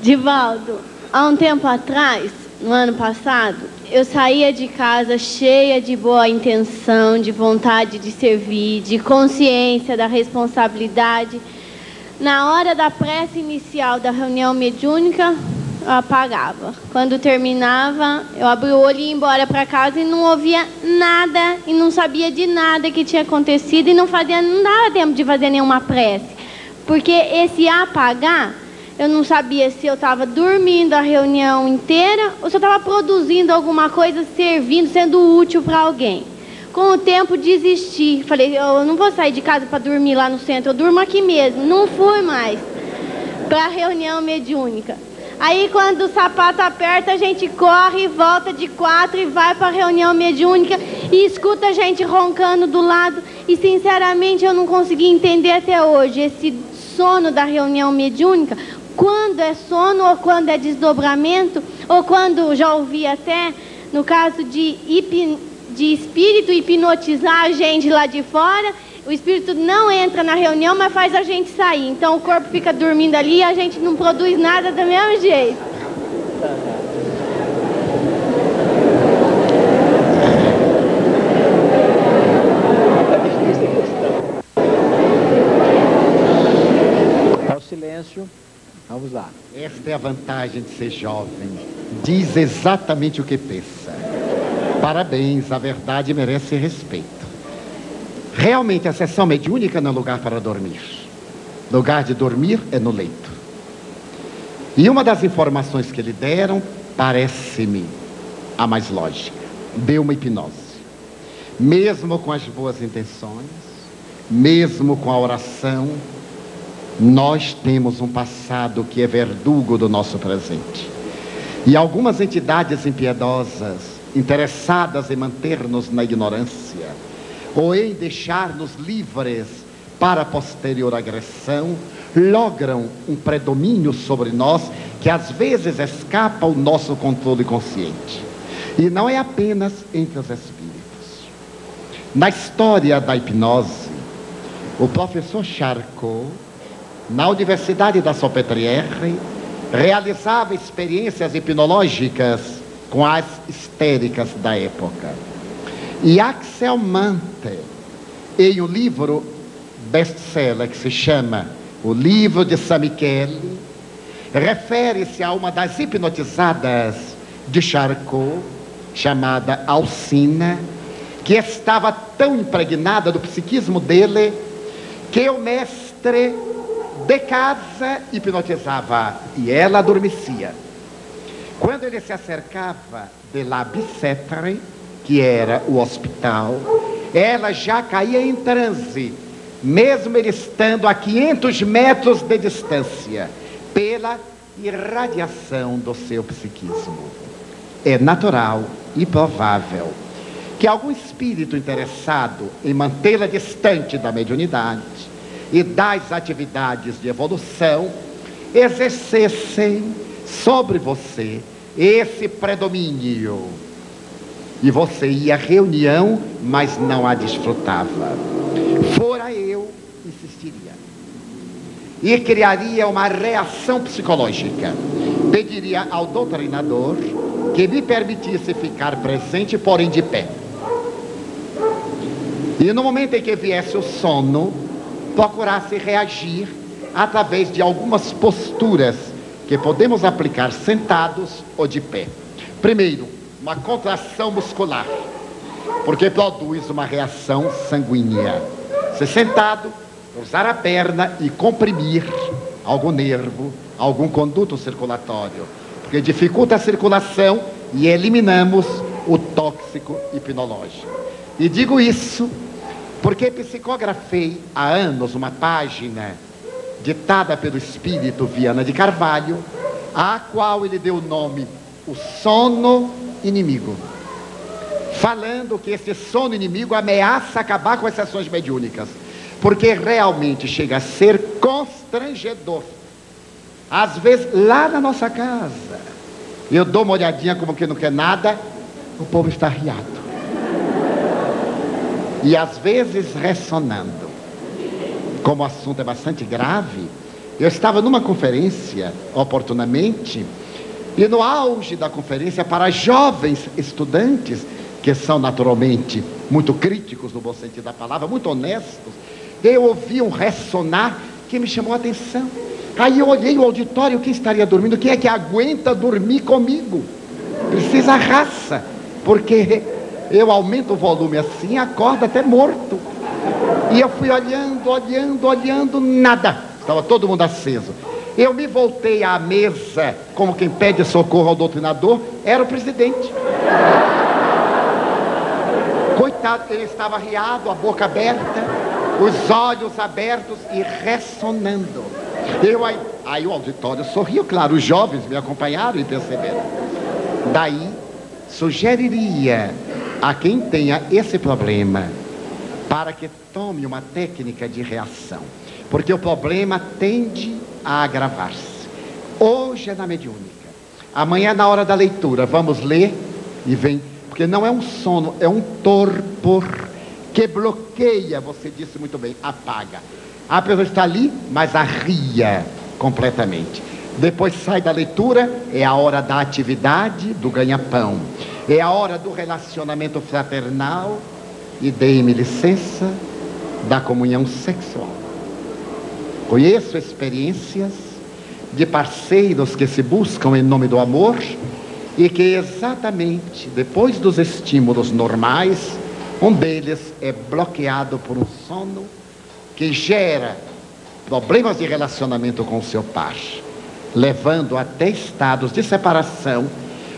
Divaldo, há um tempo atrás, no ano passado, eu saía de casa cheia de boa intenção, de vontade de servir, de consciência da responsabilidade. Na hora da prece inicial da reunião mediúnica, eu apagava. Quando terminava, eu abria o olho e ia embora para casa e não ouvia nada e não sabia de nada que tinha acontecido e não dava tempo de fazer nenhuma prece. Porque esse apagar, eu não sabia se eu estava dormindo a reunião inteira ou se eu estava produzindo alguma coisa, servindo, sendo útil para alguém. Com o tempo desisti. Falei, eu não vou sair de casa para dormir lá no centro, eu durmo aqui mesmo. Não fui mais para a reunião mediúnica. Aí quando o sapato aperta, a gente corre, volta de 4 e vai para a reunião mediúnica e escuta a gente roncando do lado. E sinceramente eu não consegui entender até hoje esse sono da reunião mediúnica, quando é sono ou quando é desdobramento, ou quando, já ouvi até, no caso de espírito hipnotizar a gente lá de fora, o espírito não entra na reunião, mas faz a gente sair. Então o corpo fica dormindo ali e a gente não produz nada do mesmo jeito. a vantagem de ser jovem. Diz exatamente o que pensa. Parabéns, a verdade merece respeito. Realmente, a sessão mediúnica não é lugar para dormir. Lugar de dormir é no leito. E uma das informações que lhe deram parece-me a mais lógica. Deu uma hipnose. Mesmo com as boas intenções, mesmo com a oração, nós temos um passado que é verdugo do nosso presente. E algumas entidades impiedosas, interessadas em manter-nos na ignorância, ou em deixar-nos livres para a posterior agressão, logram um predomínio sobre nós que às vezes escapa ao nosso controle consciente. E não é apenas entre os espíritos. Na história da hipnose, o professor Charcot, na Universidade da Salpêtrière, realizava experiências hipnológicas com as histéricas da época. E Axel Mantel, em um livro best-seller que se chama O Livro de San Michele, refere-se a uma das hipnotizadas de Charcot, chamada Alcina, que estava tão impregnada do psiquismo dele, que o mestre de casa hipnotizava e ela adormecia. Quando ele se acercava de La Bicêtre, que era o hospital, ela já caía em transe, mesmo ele estando a 500 metros de distância, pela irradiação do seu psiquismo. É natural e provável que algum espírito interessado em mantê-la distante da mediunidade e das atividades de evolução exercessem sobre você esse predomínio. E você ia à reunião, mas não a desfrutava. Fora eu, insistiria. E criaria uma reação psicológica. Pediria ao doutrinador que me permitisse ficar presente, porém de pé. E no momento em que viesse o sono, procurasse reagir através de algumas posturas que podemos aplicar sentados ou de pé. Primeiro, uma contração muscular, porque produz uma reação sanguínea. Se sentado, usar a perna e comprimir algum nervo, algum conduto circulatório, porque dificulta a circulação e eliminamos o tóxico hipnológico. E digo isso porque psicografei há anos uma página ditada pelo espírito Viana de Carvalho, a qual ele deu o nome O Sono Inimigo, falando que esse sono inimigo ameaça acabar com as sessões mediúnicas, porque realmente chega a ser constrangedor. Às vezes, lá na nossa casa, eu dou uma olhadinha como que não quer nada, o povo está riado. E às vezes ressonando. Como o assunto é bastante grave, eu estava numa conferência, oportunamente, e no auge da conferência, para jovens estudantes, que são naturalmente muito críticos no bom sentido da palavra, muito honestos, eu ouvi um ressonar que me chamou a atenção. Aí eu olhei o auditório, quem estaria dormindo? Quem é que aguenta dormir comigo? Precisa raça, porque eu aumento o volume assim, acorda até morto. E eu fui olhando, nada. Estava todo mundo aceso. Eu me voltei à mesa, como quem pede socorro ao doutrinador, era o presidente. Coitado, ele estava riado, a boca aberta, os olhos abertos e ressonando. Aí o auditório sorriu, claro, os jovens me acompanharam e perceberam. Daí, sugeriria a quem tenha esse problema, para que tome uma técnica de reação, porque o problema tende a agravar-se. Hoje é na mediúnica, amanhã na hora da leitura, vamos ler e vem, porque não é um sono, é um torpor que bloqueia, você disse muito bem, apaga. A pessoa está ali, mas arria completamente. Depois sai da leitura, é a hora da atividade, do ganha-pão, é a hora do relacionamento fraternal e, dê-me licença, da comunhão sexual. Conheço experiências de parceiros que se buscam em nome do amor e que exatamente depois dos estímulos normais, um deles é bloqueado por um sono que gera problemas de relacionamento com o seu par, levando até estados de separação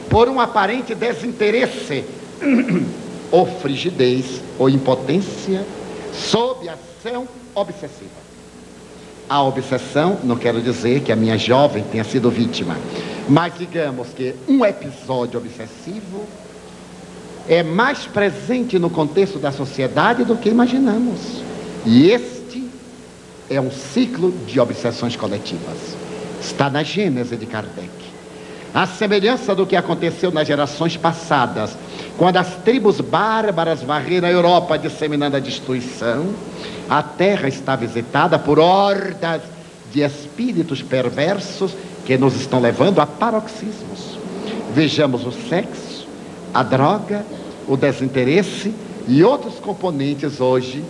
por um aparente desinteresse ou frigidez ou impotência sob ação obsessiva. A obsessão, não quero dizer que a minha jovem tenha sido vítima, mas digamos que um episódio obsessivo é mais presente no contexto da sociedade do que imaginamos. E este é um ciclo de obsessões coletivas. Está na Gênese de Kardec. A semelhança do que aconteceu nas gerações passadas, quando as tribos bárbaras varreram a Europa disseminando a destruição, a Terra está visitada por hordas de espíritos perversos que nos estão levando a paroxismos. Vejamos o sexo, a droga, o desinteresse e outros componentes hoje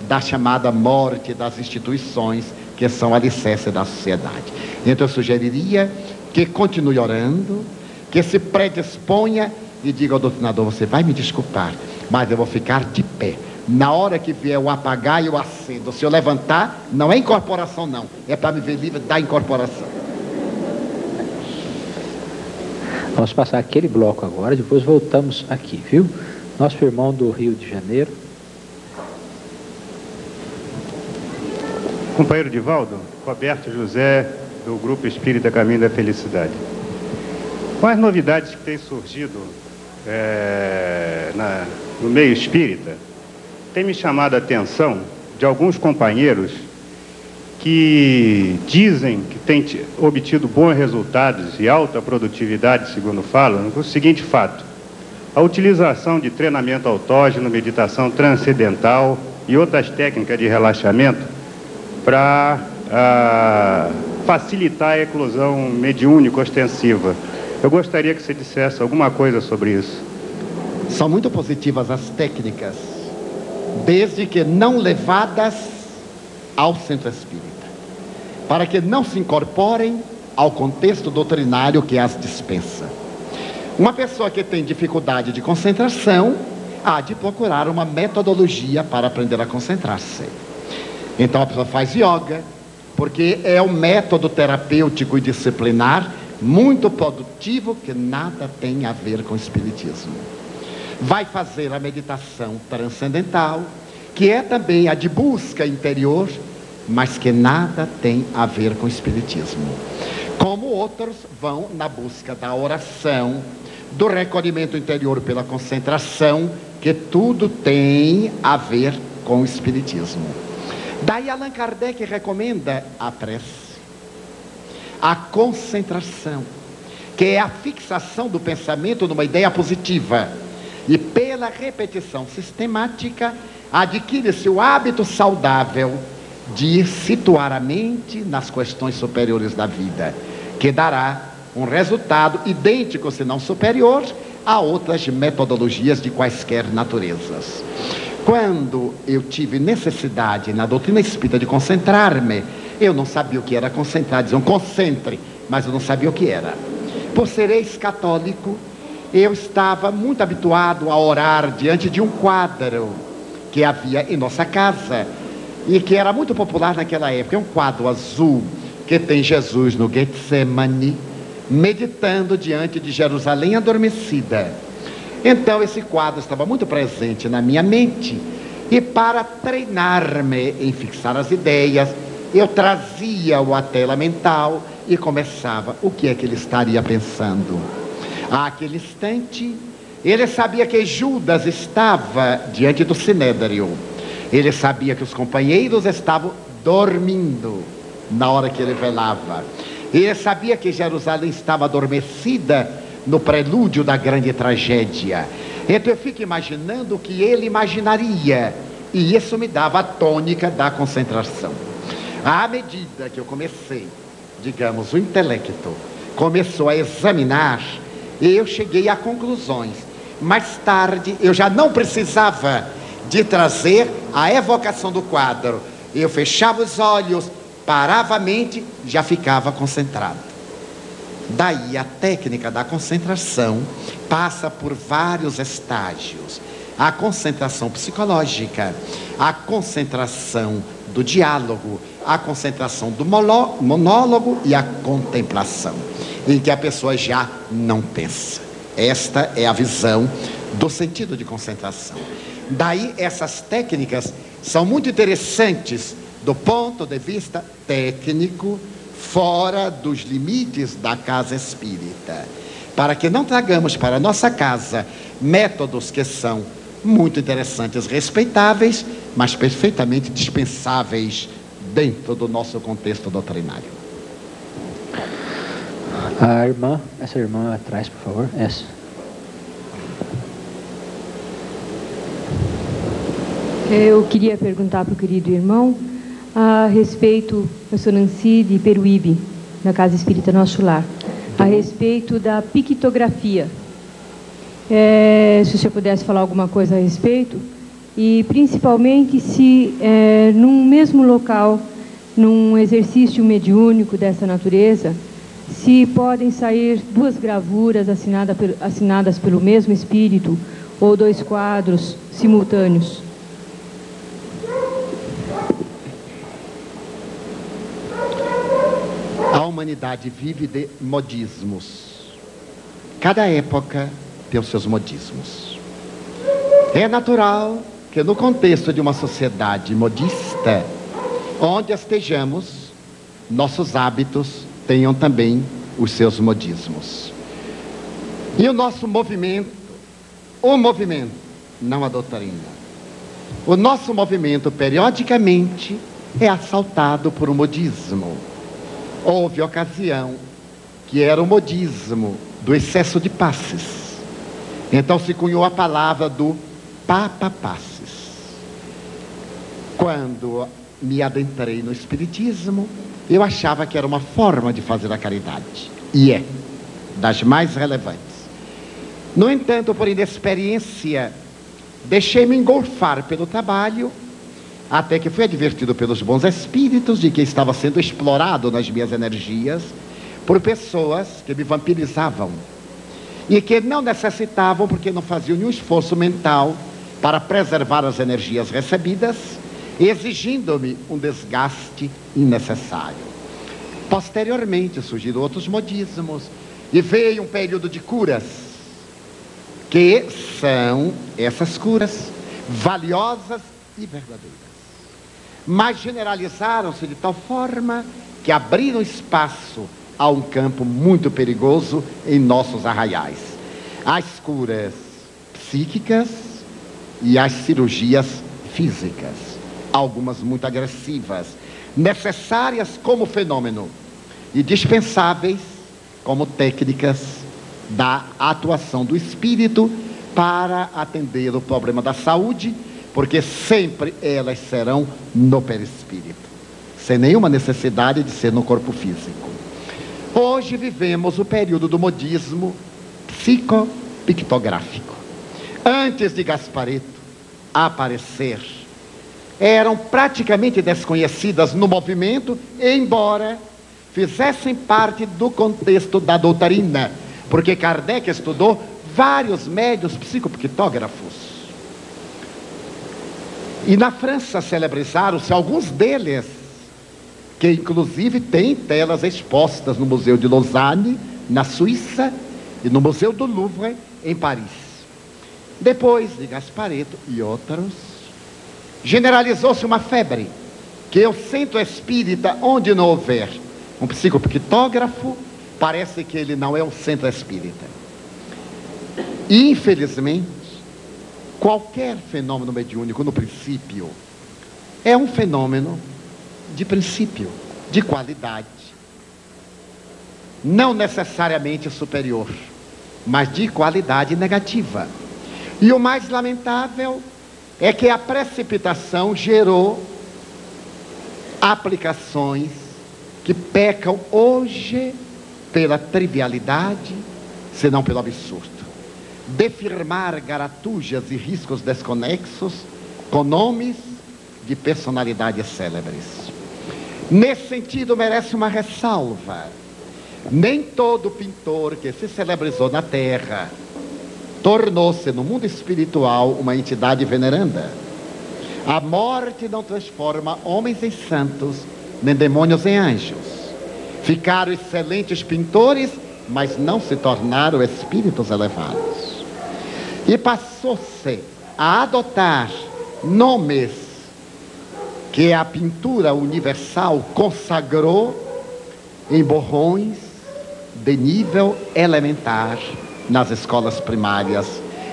da chamada morte das instituições que são alicerce da sociedade. Então eu sugeriria que continue orando, que se predisponha e diga ao doutrinador: você vai me desculpar, mas eu vou ficar de pé. Na hora que vier o apagar e o acendo, se eu levantar, não é incorporação não, é para me ver livre da incorporação. Vamos passar aquele bloco agora, depois voltamos aqui, viu? Nosso irmão do Rio de Janeiro. Companheiro Divaldo, Roberto José, do Grupo Espírita Caminho da Felicidade. Com as novidades que têm surgido no meio espírita, tem me chamado a atenção de alguns companheiros que dizem que têm obtido bons resultados e alta produtividade, segundo falam, com o seguinte fato: a utilização de treinamento autógeno, meditação transcendental e outras técnicas de relaxamento para facilitar a eclosão mediúnica ostensiva. Eu gostaria que você dissesse alguma coisa sobre isso. São muito positivas as técnicas, desde que não levadas ao centro espírita, para que não se incorporem ao contexto doutrinário que as dispensa. Uma pessoa que tem dificuldade de concentração há de procurar uma metodologia para aprender a concentrar-se. Então a pessoa faz yoga, porque é um método terapêutico e disciplinar muito produtivo que nada tem a ver com o espiritismo. Vai fazer a meditação transcendental, que é também a de busca interior, mas que nada tem a ver com o espiritismo. Como outros vão na busca da oração, do recolhimento interior pela concentração, que tudo tem a ver com o espiritismo. Daí Allan Kardec recomenda a prece, a concentração, que é a fixação do pensamento numa ideia positiva, e pela repetição sistemática adquire-se o hábito saudável de situar a mente nas questões superiores da vida, que dará um resultado idêntico, se não superior, a outras metodologias de quaisquer naturezas. Quando eu tive necessidade na doutrina espírita de concentrar-me, eu não sabia o que era concentrar. Diziam concentre, mas eu não sabia o que era. Por ser ex-católico, eu estava muito habituado a orar diante de um quadro que havia em nossa casa e que era muito popular naquela época. É um quadro azul que tem Jesus no Getsemane, meditando diante de Jerusalém adormecida. Então esse quadro estava muito presente na minha mente, e para treinar-me em fixar as ideias, eu trazia-o à tela mental e começava o que é que ele estaria pensando. Àquele instante, ele sabia que Judas estava diante do Sinédrio. Ele sabia que os companheiros estavam dormindo na hora que ele velava. Ele sabia que Jerusalém estava adormecida no prelúdio da grande tragédia. Então eu fico imaginando o que ele imaginaria, e isso me dava a tônica da concentração. À medida que eu comecei, digamos, o intelecto começou a examinar, eu cheguei a conclusões. Mais tarde eu já não precisava de trazer a evocação do quadro. Eu fechava os olhos, parava a mente, já ficava concentrado. Daí a técnica da concentração passa por vários estágios. A concentração psicológica, a concentração do diálogo, a concentração do monólogo e a contemplação, em que a pessoa já não pensa. Esta é a visão do sentido de concentração. Daí essas técnicas são muito interessantes do ponto de vista técnico, fora dos limites da casa espírita, para que não tragamos para a nossa casa métodos que são muito interessantes, respeitáveis, mas perfeitamente dispensáveis dentro do nosso contexto doutrinário. A irmã, essa irmã atrás, por favor, essa. Eu queria perguntar para o querido irmão a respeito, eu sou Nancy de Peruíbe, na Casa Espírita Nosso Lar, a respeito da pictografia. Se o senhor pudesse falar alguma coisa a respeito, e principalmente se num mesmo local, num exercício mediúnico dessa natureza, se podem sair duas gravuras assinadas pelo mesmo espírito, ou dois quadros simultâneos. A humanidade vive de modismos. Cada época tem os seus modismos. É natural que no contexto de uma sociedade modista, onde estejamos, nossos hábitos tenham também os seus modismos. E o nosso movimento, não a doutrina, o nosso movimento periodicamente é assaltado por um modismo. Houve ocasião que era o modismo do excesso de passes. Então se cunhou a palavra do papa-passes. Quando me adentrei no Espiritismo, eu achava que era uma forma de fazer a caridade. E é, das mais relevantes. No entanto, por inexperiência, deixei-me engolfar pelo trabalho, até que fui advertido pelos bons espíritos de que estava sendo explorado nas minhas energias por pessoas que me vampirizavam e que não necessitavam, porque não faziam nenhum esforço mental para preservar as energias recebidas, exigindo-me um desgaste innecessário. Posteriormente surgiram outros modismos e veio um período de curas, que são essas curas valiosas e verdadeiras, mas generalizaram-se de tal forma que abriram espaço a um campo muito perigoso em nossos arraiais: as curas psíquicas e as cirurgias físicas, algumas muito agressivas, necessárias como fenômeno e dispensáveis como técnicas da atuação do espírito para atender o problema da saúde, porque sempre elas serão no perispírito, sem nenhuma necessidade de ser no corpo físico. Hoje vivemos o período do modismo psicopictográfico. Antes de Gasparetto aparecer, eram praticamente desconhecidas no movimento, embora fizessem parte do contexto da doutrina, porque Kardec estudou vários médiuns psicopictógrafos. E na França celebrizaram-se alguns deles, que inclusive têm telas expostas no Museu de Lausanne, na Suíça, e no Museu do Louvre, em Paris. Depois de Gasparetto e outros, generalizou-se uma febre, que o centro espírita, onde não houver um psicopictógrafo, parece que ele não é um centro espírita. E, infelizmente, qualquer fenômeno mediúnico, no princípio, é um fenômeno de princípio, de qualidade. Não necessariamente superior, mas de qualidade negativa. E o mais lamentável é que a precipitação gerou aplicações que pecam hoje pela trivialidade, senão pelo absurdo, de firmar garatujas e riscos desconexos com nomes de personalidades célebres. Nesse sentido, merece uma ressalva. Nem todo pintor que se celebrizou na terra tornou-se, no mundo espiritual, uma entidade veneranda. A morte não transforma homens em santos, nem demônios em anjos. Ficaram excelentes pintores, mas não se tornaram espíritos elevados. E passou-se a adotar nomes que a pintura universal consagrou em borrões de nível elementar nas escolas primárias,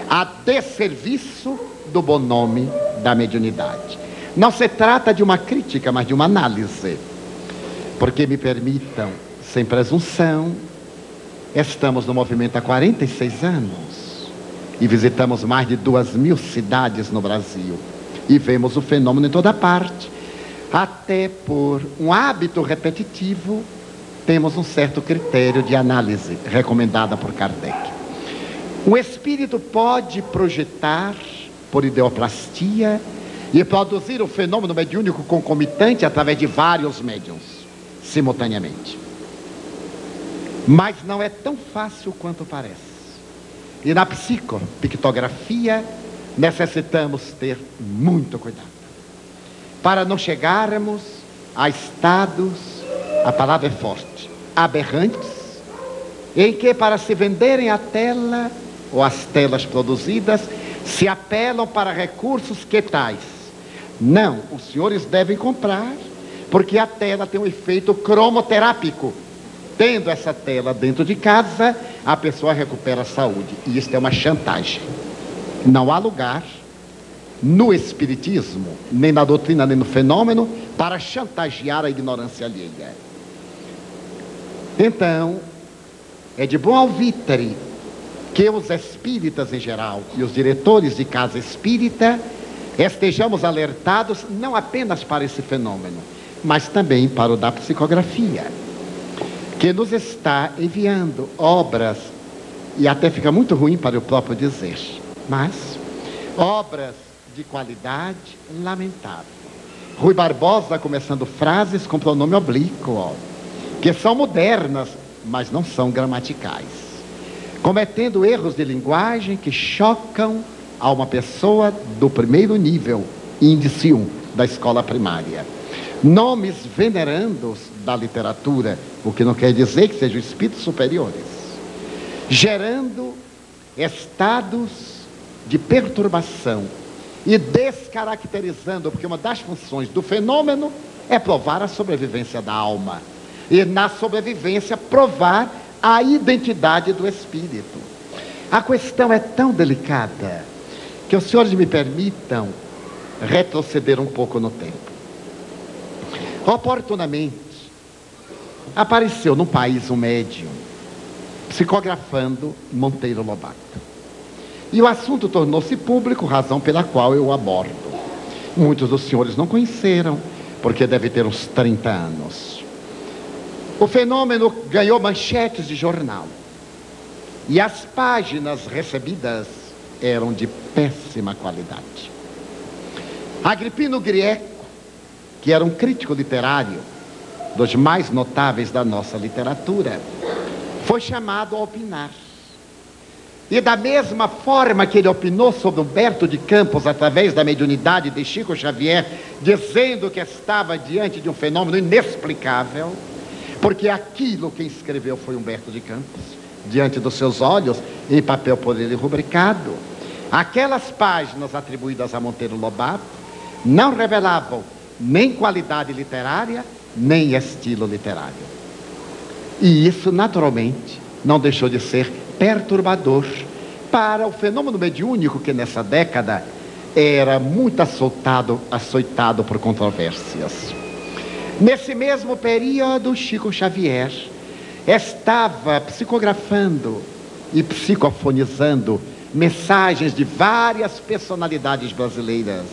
a desserviço do bom nome da mediunidade. Não se trata de uma crítica, mas de uma análise. Porque, me permitam, sem presunção, estamos no movimento há 46 anos e visitamos mais de 2.000 cidades no Brasil e vemos o fenômeno em toda parte. Até por um hábito repetitivo, temos um certo critério de análise recomendada por Kardec. Um espírito pode projetar por ideoplastia e produzir o fenômeno mediúnico concomitante através de vários médiuns, simultaneamente. Mas não é tão fácil quanto parece. E na psicopictografia necessitamos ter muito cuidado para não chegarmos a estados, a palavra é forte, aberrantes, em que para se venderem a tela ou as telas produzidas, se apelam para recursos que tais. Não, os senhores devem comprar, porque a tela tem um efeito cromoterápico. Tendo essa tela dentro de casa, a pessoa recupera a saúde. E isso é uma chantagem. Não há lugar no espiritismo, nem na doutrina, nem no fenômeno, para chantagear a ignorância alheia. Então, é de bom alvitre que os espíritas em geral e os diretores de casa espírita estejamos alertados não apenas para esse fenômeno, mas também para o da psicografia, que nos está enviando obras, e até fica muito ruim para o próprio dizer, mas obras de qualidade lamentável. Rui Barbosa começando frases com pronome oblíquo, que são modernas, mas não são gramaticais, cometendo erros de linguagem que chocam a uma pessoa do primeiro nível, índice 1 da escola primária. Nomes venerandos da literatura, o que não quer dizer que sejam espíritos superiores, gerando estados de perturbação e descaracterizando, porque uma das funções do fenômeno é provar a sobrevivência da alma, e na sobrevivência provar a identidade do espírito. A questão é tão delicada que os senhores me permitam retroceder um pouco no tempo. Oportunamente apareceu no país um médium psicografando Monteiro Lobato, e o assunto tornou-se público, razão pela qual eu o abordo. Muitos dos senhores não conheceram, porque deve ter uns 30 anos. O fenômeno ganhou manchetes de jornal, e as páginas recebidas eram de péssima qualidade. Agripino Grieco, que era um crítico literário dos mais notáveis da nossa literatura, foi chamado a opinar. E da mesma forma que ele opinou sobre Humberto de Campos através da mediunidade de Chico Xavier, dizendo que estava diante de um fenômeno inexplicável, porque aquilo que escreveu foi Humberto de Campos, diante dos seus olhos, em papel por ele rubricado. Aquelas páginas atribuídas a Monteiro Lobato não revelavam nem qualidade literária, nem estilo literário. E isso, naturalmente, não deixou de ser perturbador para o fenômeno mediúnico, que nessa década era muito açoitado por controvérsias. Nesse mesmo período, Chico Xavier estava psicografando e psicofonizando mensagens de várias personalidades brasileiras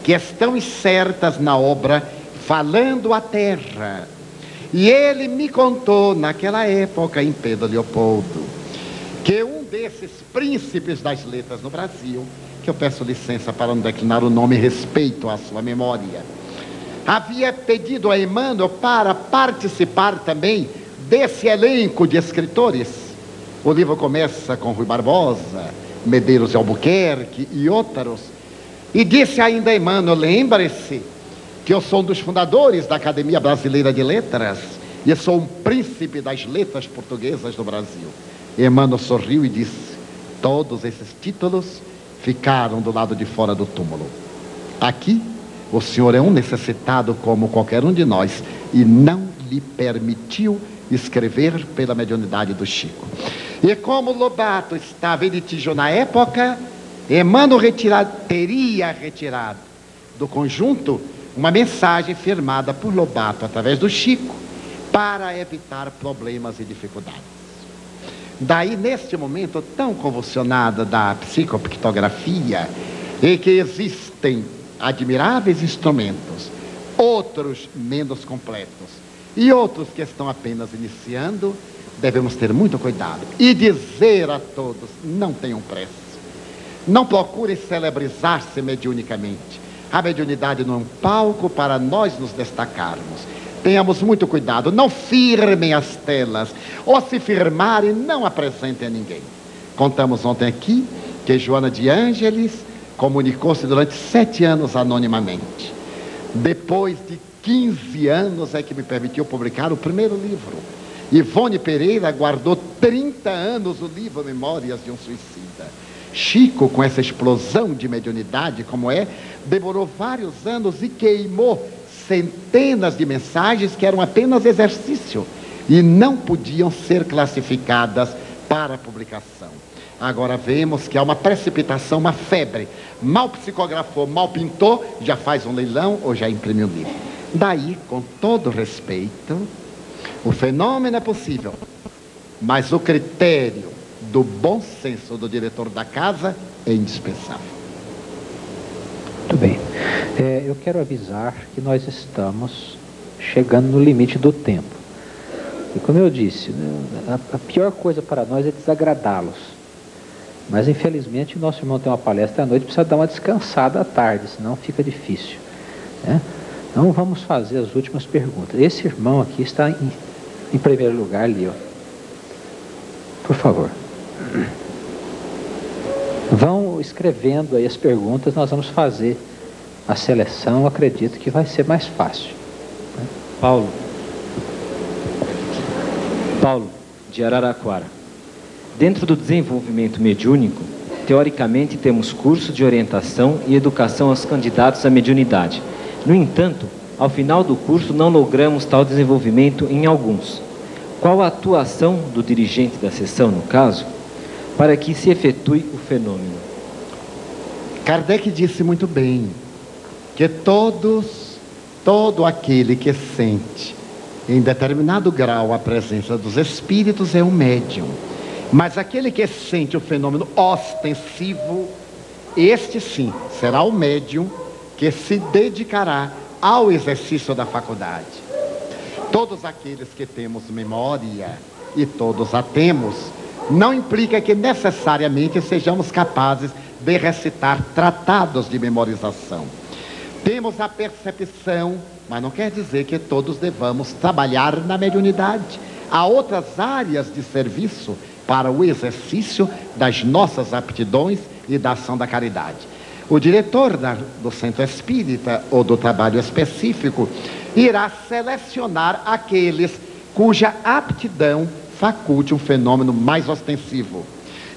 que estão insertas na obra Falando a Terra. E ele me contou, naquela época, em Pedro Leopoldo, que um desses príncipes das letras no Brasil, que eu peço licença para não declinar o nome em respeito à sua memória, havia pedido a Emmanuel para participar também desse elenco de escritores. O livro começa com Rui Barbosa, Medeiros de Albuquerque e outros. E disse ainda a Emmanuel: lembre-se que eu sou um dos fundadores da Academia Brasileira de Letras e sou um príncipe das letras portuguesas do Brasil. Emmanuel sorriu e disse: todos esses títulos ficaram do lado de fora do túmulo. Aqui, o senhor é um necessitado como qualquer um de nós e não lhe permitiu escrever pela mediunidade do Chico. E como Lobato estava em litígio na época, Emmanuel teria retirado do conjunto uma mensagem firmada por Lobato através do Chico para evitar problemas e dificuldades. Daí, neste momento tão convulsionado da psicopictografia, em que existem admiráveis instrumentos, outros menos completos e outros que estão apenas iniciando, devemos ter muito cuidado e dizer a todos: não tenham pressa, não procurem celebrizar-se mediunicamente. A mediunidade não é um palco para nós nos destacarmos. Tenhamos muito cuidado, não firmem as telas, ou se firmarem, não apresentem a ninguém. Contamos ontem aqui que Joana de Ângeles comunicou-se durante 7 anos anonimamente. Depois de 15 anos é que me permitiu publicar o primeiro livro. Ivone Pereira guardou 30 anos o livro Memórias de um Suicida. Chico, com essa explosão de mediunidade como é, demorou vários anos e queimou centenas de mensagens que eram apenas exercício e não podiam ser classificadas para publicação. Agora vemos que há uma precipitação, uma febre. Mal psicografou, mal pintou, já faz um leilão ou já imprimiu um livro. Daí, com todo respeito, o fenômeno é possível, mas o critério do bom senso do diretor da casa é indispensável. Muito bem. Eu quero avisar que nós estamos chegando no limite do tempo. E como eu disse, a pior coisa para nós é desagradá-los. Mas infelizmente o nosso irmão tem uma palestra à noite, precisa dar uma descansada à tarde, senão fica difícil, né? Então vamos fazer as últimas perguntas. Esse irmão aqui está em primeiro lugar ali, ó. Por favor. Vão escrevendo aí as perguntas, nós vamos fazer a seleção, acredito que vai ser mais fácil. Paulo, de Araraquara. Dentro do desenvolvimento mediúnico, teoricamente temos cursos de orientação e educação aos candidatos à mediunidade. No entanto, ao final do curso não logramos tal desenvolvimento em alguns. Qual a atuação do dirigente da sessão, no caso, para que se efetue o fenômeno? Kardec disse muito bem que todo aquele que sente em determinado grau a presença dos espíritos é um médium. Mas aquele que sente o fenômeno ostensivo, este sim será o médium que se dedicará ao exercício da faculdade. Todos aqueles que temos memória, e todos a temos, não implica que necessariamente sejamos capazes de recitar tratados de memorização. Temos a percepção, mas não quer dizer que todos devamos trabalhar na mediunidade. Há outras áreas de serviço para o exercício das nossas aptidões e da ação da caridade. O diretor do centro espírita ou do trabalho específico irá selecionar aqueles cuja aptidão faculte um fenômeno mais ostensivo.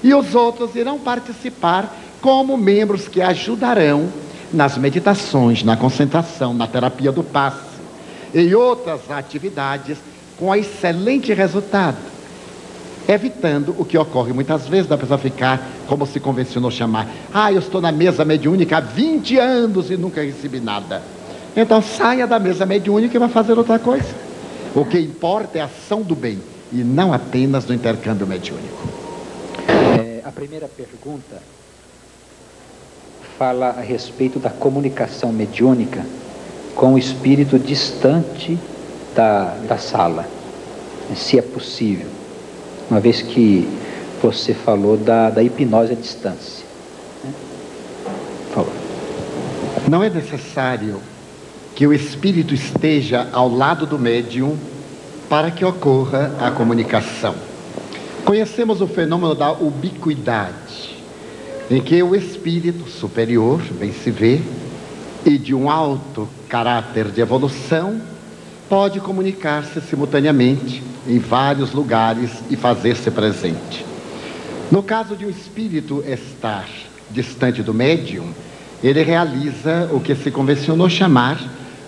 E os outros irão participar como membros que ajudarão nas meditações, na concentração, na terapia do passe e outras atividades com excelente resultado, evitando o que ocorre muitas vezes da pessoa ficar, como se convencionou chamar: eu estou na mesa mediúnica há 20 anos e nunca recebi nada. Então saia da mesa mediúnica e vai fazer outra coisa. O que importa é a ação do bem e não apenas do intercâmbio mediúnico. A primeira pergunta fala a respeito da comunicação mediúnica com o espírito distante da sala, se é possível, uma vez que você falou da hipnose à distância. Por favor. Não é necessário que o espírito esteja ao lado do médium para que ocorra a comunicação. Conhecemos o fenômeno da ubiquidade, em que o espírito superior, bem se vê, e de um alto caráter de evolução, pode comunicar-se simultaneamente em vários lugares e fazer-se presente. No caso de um espírito estar distante do médium, ele realiza o que se convencionou chamar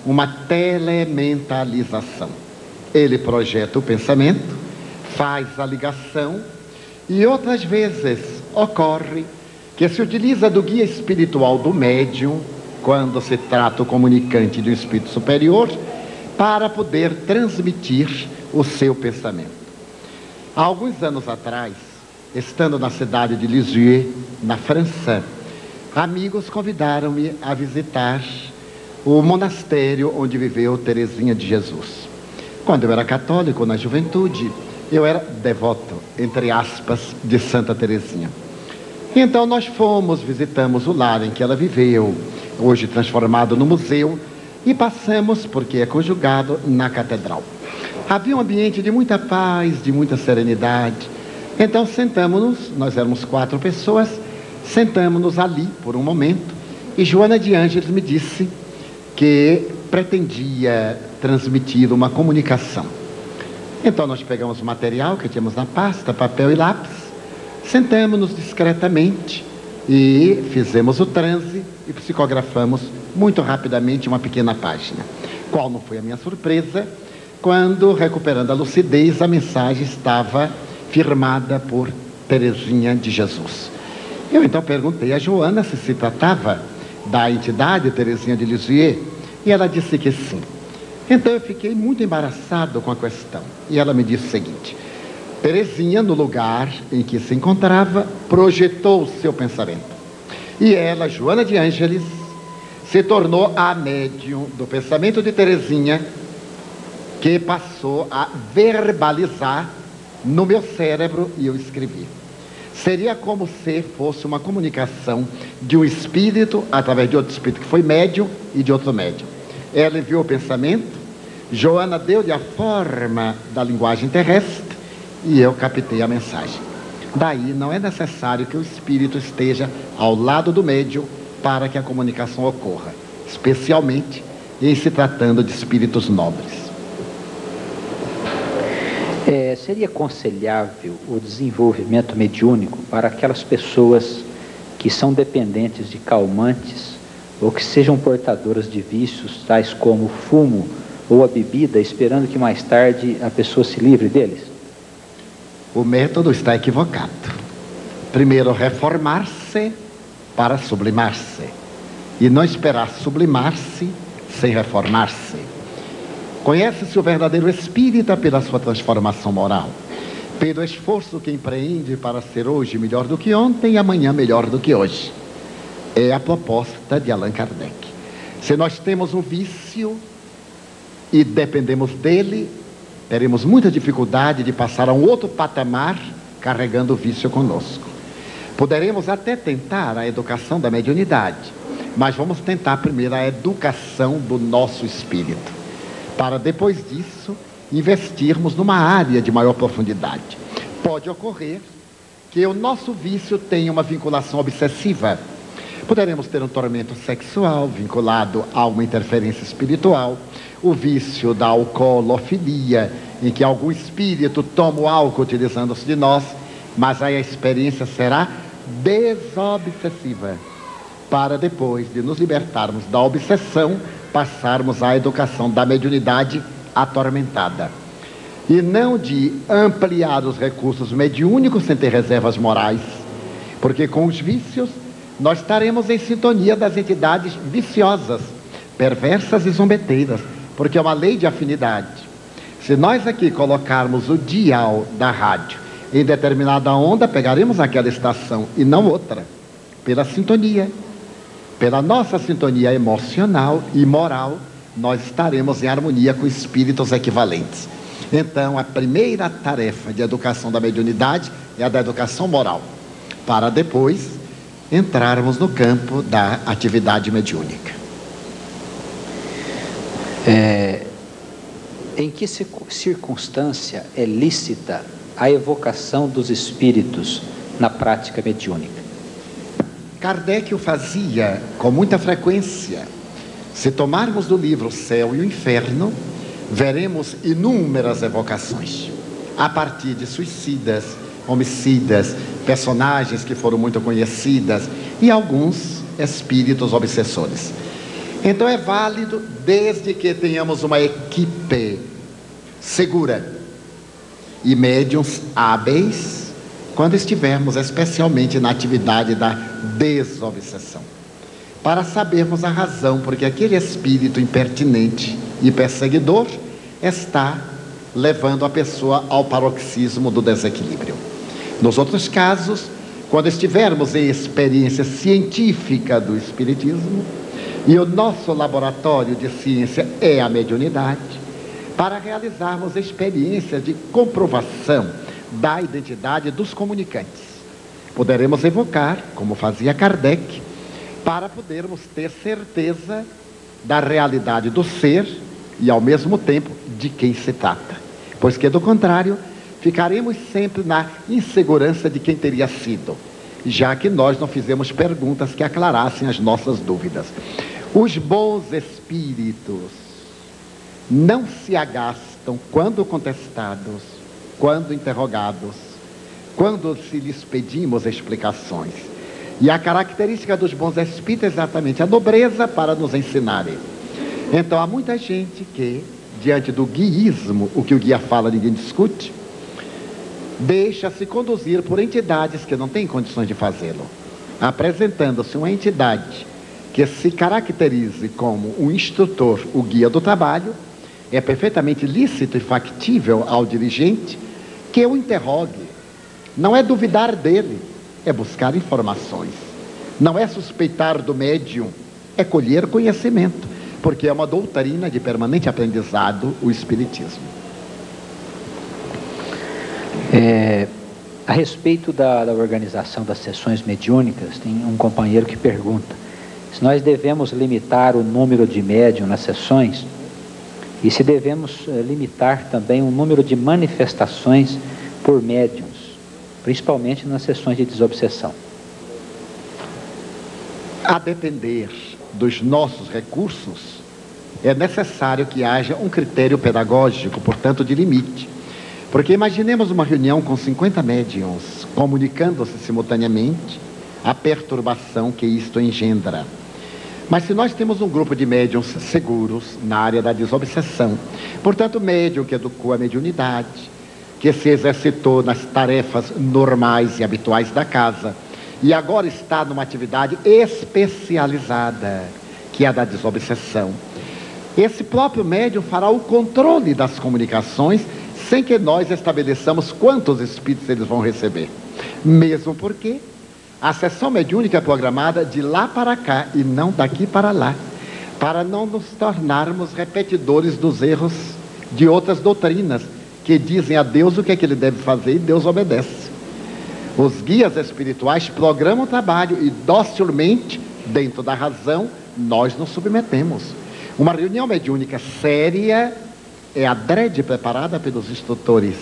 uma telementalização. Ele projeta o pensamento, faz a ligação e outras vezes ocorre que se utiliza do guia espiritual do médium, quando se trata o comunicante de um espírito superior, para poder transmitir o seu pensamento. Há alguns anos atrás, estando na cidade de Lisieux, na França, amigos convidaram-me a visitar o monastério onde viveu Teresinha de Jesus. Quando eu era católico, na juventude, eu era devoto, entre aspas, de Santa Teresinha. Então nós fomos, visitamos o lar em que ela viveu, hoje transformado no museu, e passamos, porque é conjugado, na catedral. Havia um ambiente de muita paz, de muita serenidade. Então sentamos-nos, nós éramos 4 pessoas, sentamos-nos ali por um momento, e Joana de Ângeles me disse que pretendia transmitir uma comunicação. Então nós pegamos o material que tínhamos na pasta, papel e lápis, sentamos-nos discretamente e fizemos o transe e psicografamos muito rapidamente uma pequena página. Qual não foi a minha surpresa quando, recuperando a lucidez, a mensagem estava firmada por Teresinha de Jesus. Eu então perguntei a Joana se tratava da entidade Teresinha de Lisieux, e ela disse que sim. Então eu fiquei muito embaraçado com a questão, e ela me disse o seguinte: Teresinha, no lugar em que se encontrava, projetou o seu pensamento, e ela, Joana de Ângeles, se tornou a médium do pensamento de Teresinha, que passou a verbalizar no meu cérebro, e eu escrevi. Seria como se fosse uma comunicação de um espírito através de outro espírito que foi médium e de outro médium. Ela enviou o pensamento, Joana deu-lhe a forma da linguagem terrestre e eu captei a mensagem. Daí não é necessário que o espírito esteja ao lado do médium para que a comunicação ocorra, especialmente em se tratando de espíritos nobres. Seria aconselhável o desenvolvimento mediúnico para aquelas pessoas que são dependentes de calmantes ou que sejam portadoras de vícios, tais como o fumo ou a bebida, esperando que mais tarde a pessoa se livre deles? O método está equivocado. Primeiro, reformar-se para sublimar-se, e não esperar sublimar-se sem reformar-se. Conhece-se o verdadeiro espírita pela sua transformação moral, pelo esforço que empreende para ser hoje melhor do que ontem e amanhã melhor do que hoje. É a proposta de Allan Kardec. Se nós temos um vício e dependemos dele, teremos muita dificuldade de passar a um outro patamar carregando o vício conosco. Poderemos até tentar a educação da mediunidade, mas vamos tentar primeiro a educação do nosso espírito, para depois disso investirmos numa área de maior profundidade. Pode ocorrer que o nosso vício tenha uma vinculação obsessiva. Poderemos ter um tormento sexual vinculado a uma interferência espiritual, o vício da alcoolofilia, em que algum espírito toma o álcool utilizando-se de nós, mas aí a experiência será desobsessiva, para depois de nos libertarmos da obsessão, passarmos à educação da mediunidade atormentada. E não de ampliar os recursos mediúnicos sem ter reservas morais, porque com os vícios nós estaremos em sintonia das entidades viciosas, perversas e zombeteiras, porque é uma lei de afinidade. Se nós aqui colocarmos o dial da rádio em determinada onda, pegaremos aquela estação e não outra, pela sintonia. Pela nossa sintonia emocional e moral, nós estaremos em harmonia com espíritos equivalentes. Então, a primeira tarefa de educação da mediunidade é a da educação moral, para depois entrarmos no campo da atividade mediúnica. Em que circunstância é lícita a evocação dos espíritos na prática mediúnica? Kardec o fazia com muita frequência. Se tomarmos do livro O Céu e o Inferno, veremos inúmeras evocações, a partir de suicidas, homicidas, personagens que foram muito conhecidas e alguns espíritos obsessores. Então é válido desde que tenhamos uma equipe segura e médiuns hábeis quando estivermos especialmente na atividade da desobsessão, para sabermos a razão porque aquele espírito impertinente e perseguidor está levando a pessoa ao paroxismo do desequilíbrio. Nos outros casos, quando estivermos em experiência científica do espiritismo, e o nosso laboratório de ciência é a mediunidade, para realizarmos experiências de comprovação da identidade dos comunicantes, poderemos evocar, como fazia Kardec, para podermos ter certeza da realidade do ser e, ao mesmo tempo, de quem se trata. Pois que, do contrário, ficaremos sempre na insegurança de quem teria sido, já que nós não fizemos perguntas que aclarassem as nossas dúvidas. Os bons espíritos não se agastam quando contestados, quando interrogados, quando se lhes pedimos explicações. E a característica dos bons espíritos é exatamente a nobreza para nos ensinarem. Então há muita gente que, diante do guiísmo, o que o guia fala ninguém discute, deixa-se conduzir por entidades que não têm condições de fazê-lo, apresentando-se uma entidade que se caracterize como um instrutor, o guia do trabalho. É perfeitamente lícito e factível ao dirigente que o interrogue. Não é duvidar dele, é buscar informações. Não é suspeitar do médium, é colher conhecimento, porque é uma doutrina de permanente aprendizado, o Espiritismo. A respeito da organização das sessões mediúnicas, tem um companheiro que pergunta se nós devemos limitar o número de médium nas sessões e se devemos limitar também o número de manifestações por médiums, principalmente nas sessões de desobsessão. A depender dos nossos recursos, é necessário que haja um critério pedagógico, portanto, de limite. Porque imaginemos uma reunião com 50 médiuns, comunicando-se simultaneamente, a perturbação que isto engendra. Mas se nós temos um grupo de médiuns seguros na área da desobsessão, portanto, médium que educou a mediunidade, que se exercitou nas tarefas normais e habituais da casa, e agora está numa atividade especializada, que é a da desobsessão, esse próprio médium fará o controle das comunicações, sem que nós estabeleçamos quantos espíritos eles vão receber. Mesmo porque a sessão mediúnica é programada de lá para cá e não daqui para lá, para não nos tornarmos repetidores dos erros de outras doutrinas, que dizem a Deus o que é que ele deve fazer e Deus obedece. Os guias espirituais programam o trabalho e docilmente, dentro da razão, nós nos submetemos. Uma reunião mediúnica séria é adrede preparada pelos instrutores.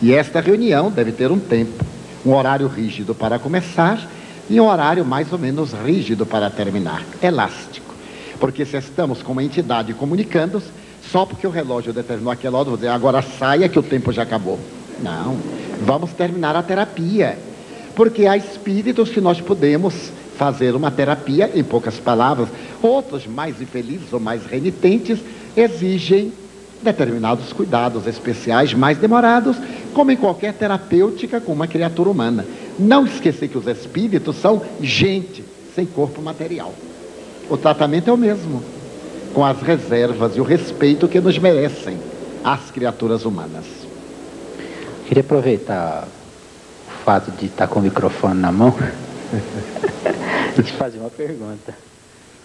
E esta reunião deve ter um tempo, um horário rígido para começar e um horário mais ou menos rígido para terminar, elástico. Porque se estamos com uma entidade comunicando, só porque o relógio determinou aquela hora, vou dizer, agora saia que o tempo já acabou. Não, vamos terminar a terapia. Porque há espíritos que nós podemos fazer uma terapia, em poucas palavras. Outros, mais infelizes ou mais renitentes, exigem determinados cuidados especiais, mais demorados, como em qualquer terapêutica com uma criatura humana. Não esquecer que os espíritos são gente sem corpo material. O tratamento é o mesmo, com as reservas e o respeito que nos merecem as criaturas humanas. Queria aproveitar o fato de estar com o microfone na mão e te fazer uma pergunta.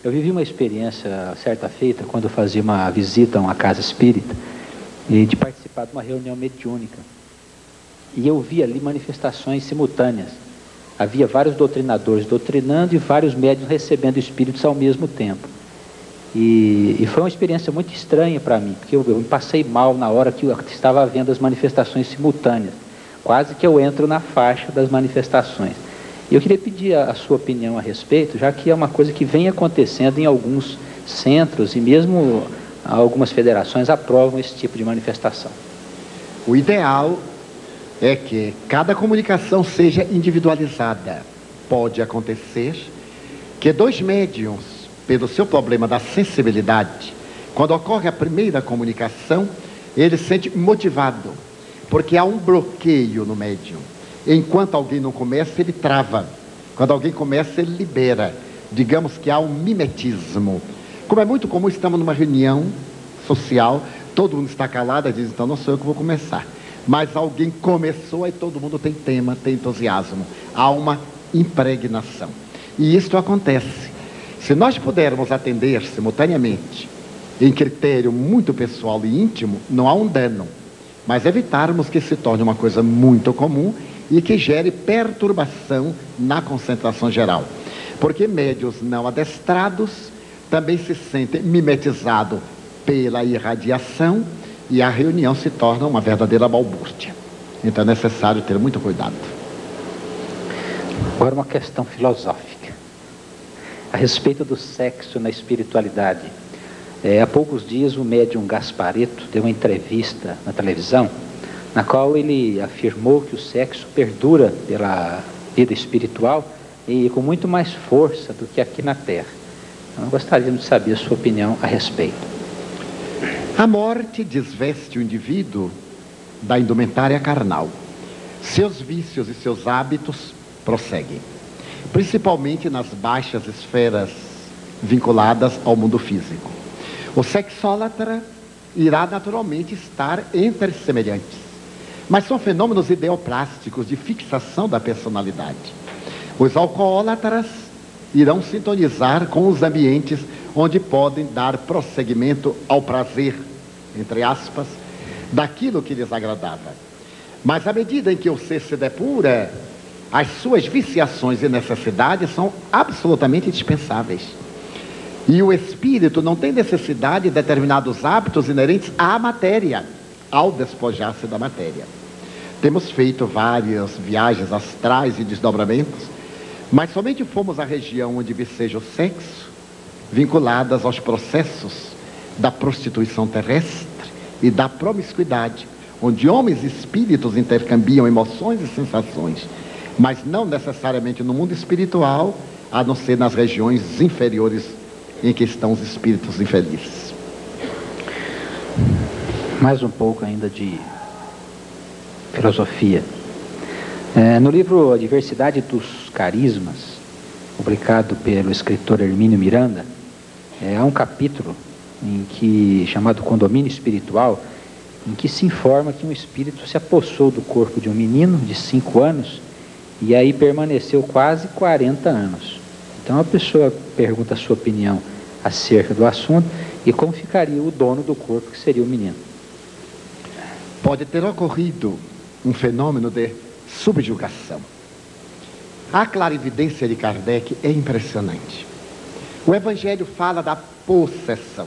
Eu vivi uma experiência certa feita quando eu fazia uma visita a uma casa espírita e de participar de uma reunião mediúnica. E eu vi ali manifestações simultâneas. Havia vários doutrinadores doutrinando e vários médiuns recebendo espíritos ao mesmo tempo. E foi uma experiência muito estranha para mim, porque eu me passei mal na hora que eu estava vendo as manifestações simultâneas. Quase que eu entro na faixa das manifestações. E eu queria pedir a sua opinião a respeito, já que é uma coisa que vem acontecendo em alguns centros e mesmo algumas federações aprovam esse tipo de manifestação. O ideal é que cada comunicação seja individualizada. Pode acontecer que dois médiuns, pelo seu problema da sensibilidade, quando ocorre a primeira comunicação, ele se sente motivado, porque há um bloqueio no médium. Enquanto alguém não começa, ele trava. Quando alguém começa, ele libera. Digamos que há um mimetismo. Como é muito comum, estamos numa reunião social, todo mundo está calado e diz, então não sou eu que vou começar. Mas alguém começou, aí todo mundo tem tema, tem entusiasmo. Há uma impregnação. E isto acontece. Se nós pudermos atender simultaneamente, em critério muito pessoal e íntimo, não há um dano. Mas evitarmos que se torne uma coisa muito comum e que gere perturbação na concentração geral. Porque médiuns não adestrados também se sentem mimetizados pela irradiação e a reunião se torna uma verdadeira balbúrdia. Então é necessário ter muito cuidado. Agora uma questão filosófica. A respeito do sexo na espiritualidade. Há poucos dias o médium Gasparetto deu uma entrevista na televisão, na qual ele afirmou que o sexo perdura pela vida espiritual e com muito mais força do que aqui na Terra. Eu gostaríamos de saber a sua opinião a respeito. A morte desveste o indivíduo da indumentária carnal. Seus vícios e seus hábitos prosseguem, principalmente nas baixas esferas vinculadas ao mundo físico. O sexólatra irá naturalmente estar entre semelhantes, mas são fenômenos ideoplásticos de fixação da personalidade. Os alcoólatras irão sintonizar com os ambientes onde podem dar prosseguimento ao prazer, entre aspas, daquilo que lhes agradava. Mas à medida em que o ser se depura, as suas viciações e necessidades são absolutamente indispensáveis. E o espírito não tem necessidade de determinados hábitos inerentes à matéria, ao despojar-se da matéria. Temos feito várias viagens astrais e desdobramentos, mas somente fomos à região onde viceja o sexo, vinculadas aos processos da prostituição terrestre e da promiscuidade, onde homens e espíritos intercambiam emoções e sensações, mas não necessariamente no mundo espiritual, a não ser nas regiões inferiores em que estão os espíritos infelizes. Mais um pouco ainda de filosofia. No livro A Diversidade dos Carismas, publicado pelo escritor Hermínio Miranda, há um capítulo chamado Condomínio Espiritual, em que se informa que um espírito se apossou do corpo de um menino de 5 anos e aí permaneceu quase 40 anos. Então a pessoa pergunta a sua opinião acerca do assunto e como ficaria o dono do corpo, que seria o menino. Pode ter ocorrido um fenômeno de subjugação. A clarividência de Kardec é impressionante. O Evangelho fala da possessão.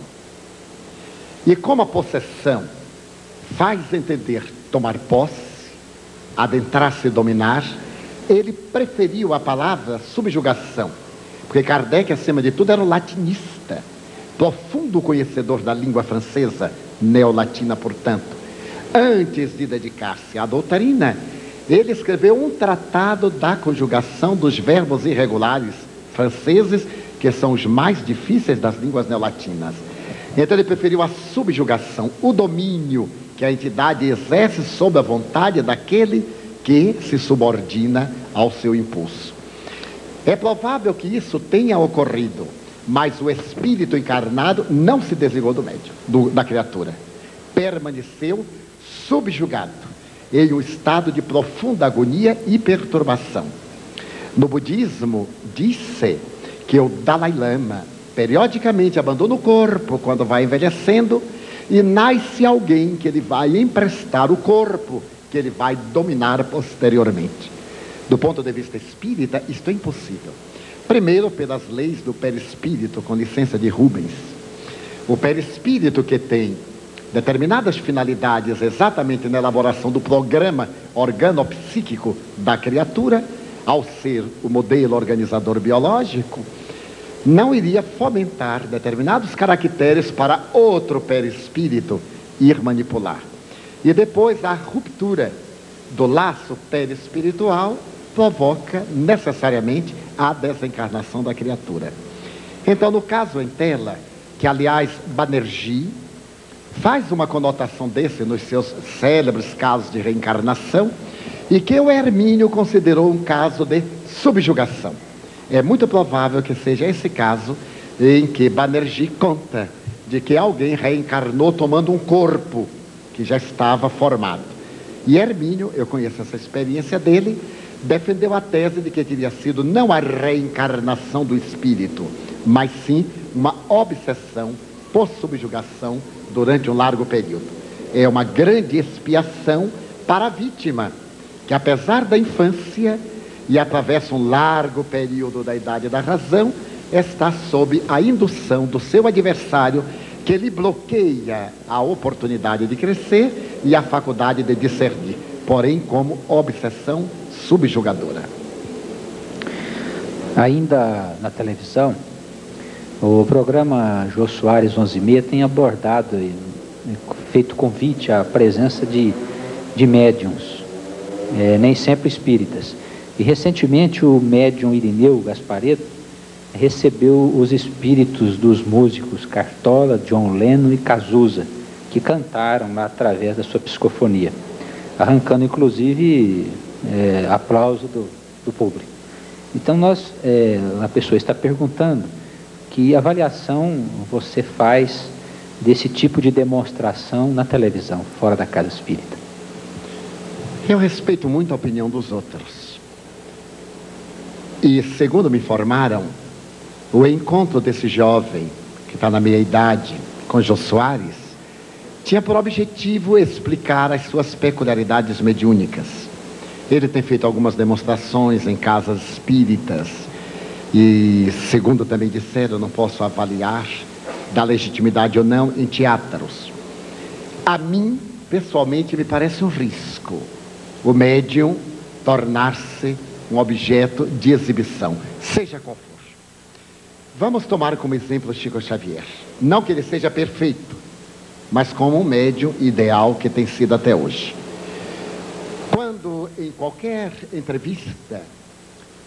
E como a possessão faz entender tomar posse, adentrar-se e dominar, ele preferiu a palavra subjugação, porque Kardec, acima de tudo, era um latinista, profundo conhecedor da língua francesa, neolatina, portanto. Antes de dedicar-se à doutrina, ele escreveu um tratado da conjugação dos verbos irregulares franceses, que são os mais difíceis das línguas neolatinas. Então ele preferiu a subjugação, o domínio que a entidade exerce sobre a vontade daquele que se subordina ao seu impulso. É provável que isso tenha ocorrido, mas o espírito encarnado não se desligou do médium, da criatura. Permaneceu subjugado, em um estado de profunda agonia e perturbação. No budismo, diz-se que o Dalai Lama periodicamente abandona o corpo quando vai envelhecendo e nasce alguém que ele vai emprestar o corpo, que ele vai dominar posteriormente. Do ponto de vista espírita, isto é impossível. Primeiro, pelas leis do perispírito, com licença de Rubens. O perispírito, que tem determinadas finalidades exatamente na elaboração do programa organopsíquico da criatura, ao ser o modelo organizador biológico, não iria fomentar determinados caracteres para outro perispírito ir manipular. E depois a ruptura do laço perispiritual provoca necessariamente a desencarnação da criatura. Então, no caso em tela, que aliás Banerjee faz uma conotação desse nos seus célebres casos de reencarnação, e que o Hermínio considerou um caso de subjugação. É muito provável que seja esse caso em que Banerjee conta de que alguém reencarnou tomando um corpo que já estava formado. E Hermínio, eu conheço essa experiência dele, defendeu a tese de que teria sido não a reencarnação do espírito, mas sim uma obsessão por subjugação durante um largo período. É uma grande expiação para a vítima, que apesar da infância e atravessa um largo período da idade da razão, está sob a indução do seu adversário, que lhe bloqueia a oportunidade de crescer e a faculdade de discernir, porém como obsessão subjugadora. Ainda na televisão, o programa Jô Soares 11:30 tem abordado e feito convite à presença de médiuns, nem sempre espíritas. E recentemente o médium Irineu Gasparetto recebeu os espíritos dos músicos Cartola, John Lennon e Cazuza, que cantaram lá através da sua psicofonia, arrancando inclusive aplauso do público. Então a pessoa está perguntando que avaliação você faz desse tipo de demonstração na televisão, fora da casa espírita. Eu respeito muito a opinião dos outros. E, segundo me informaram, o encontro desse jovem, que está na meia-idade, com Jô Soares, tinha por objetivo explicar as suas peculiaridades mediúnicas. Ele tem feito algumas demonstrações em casas espíritas e, segundo também disseram, eu não posso avaliar da legitimidade ou não, em teatros. A mim, pessoalmente, me parece um risco o médium tornar-se um objeto de exibição, seja qual for. Vamos tomar como exemplo Chico Xavier. Não que ele seja perfeito, mas como um médium ideal que tem sido até hoje. Quando em qualquer entrevista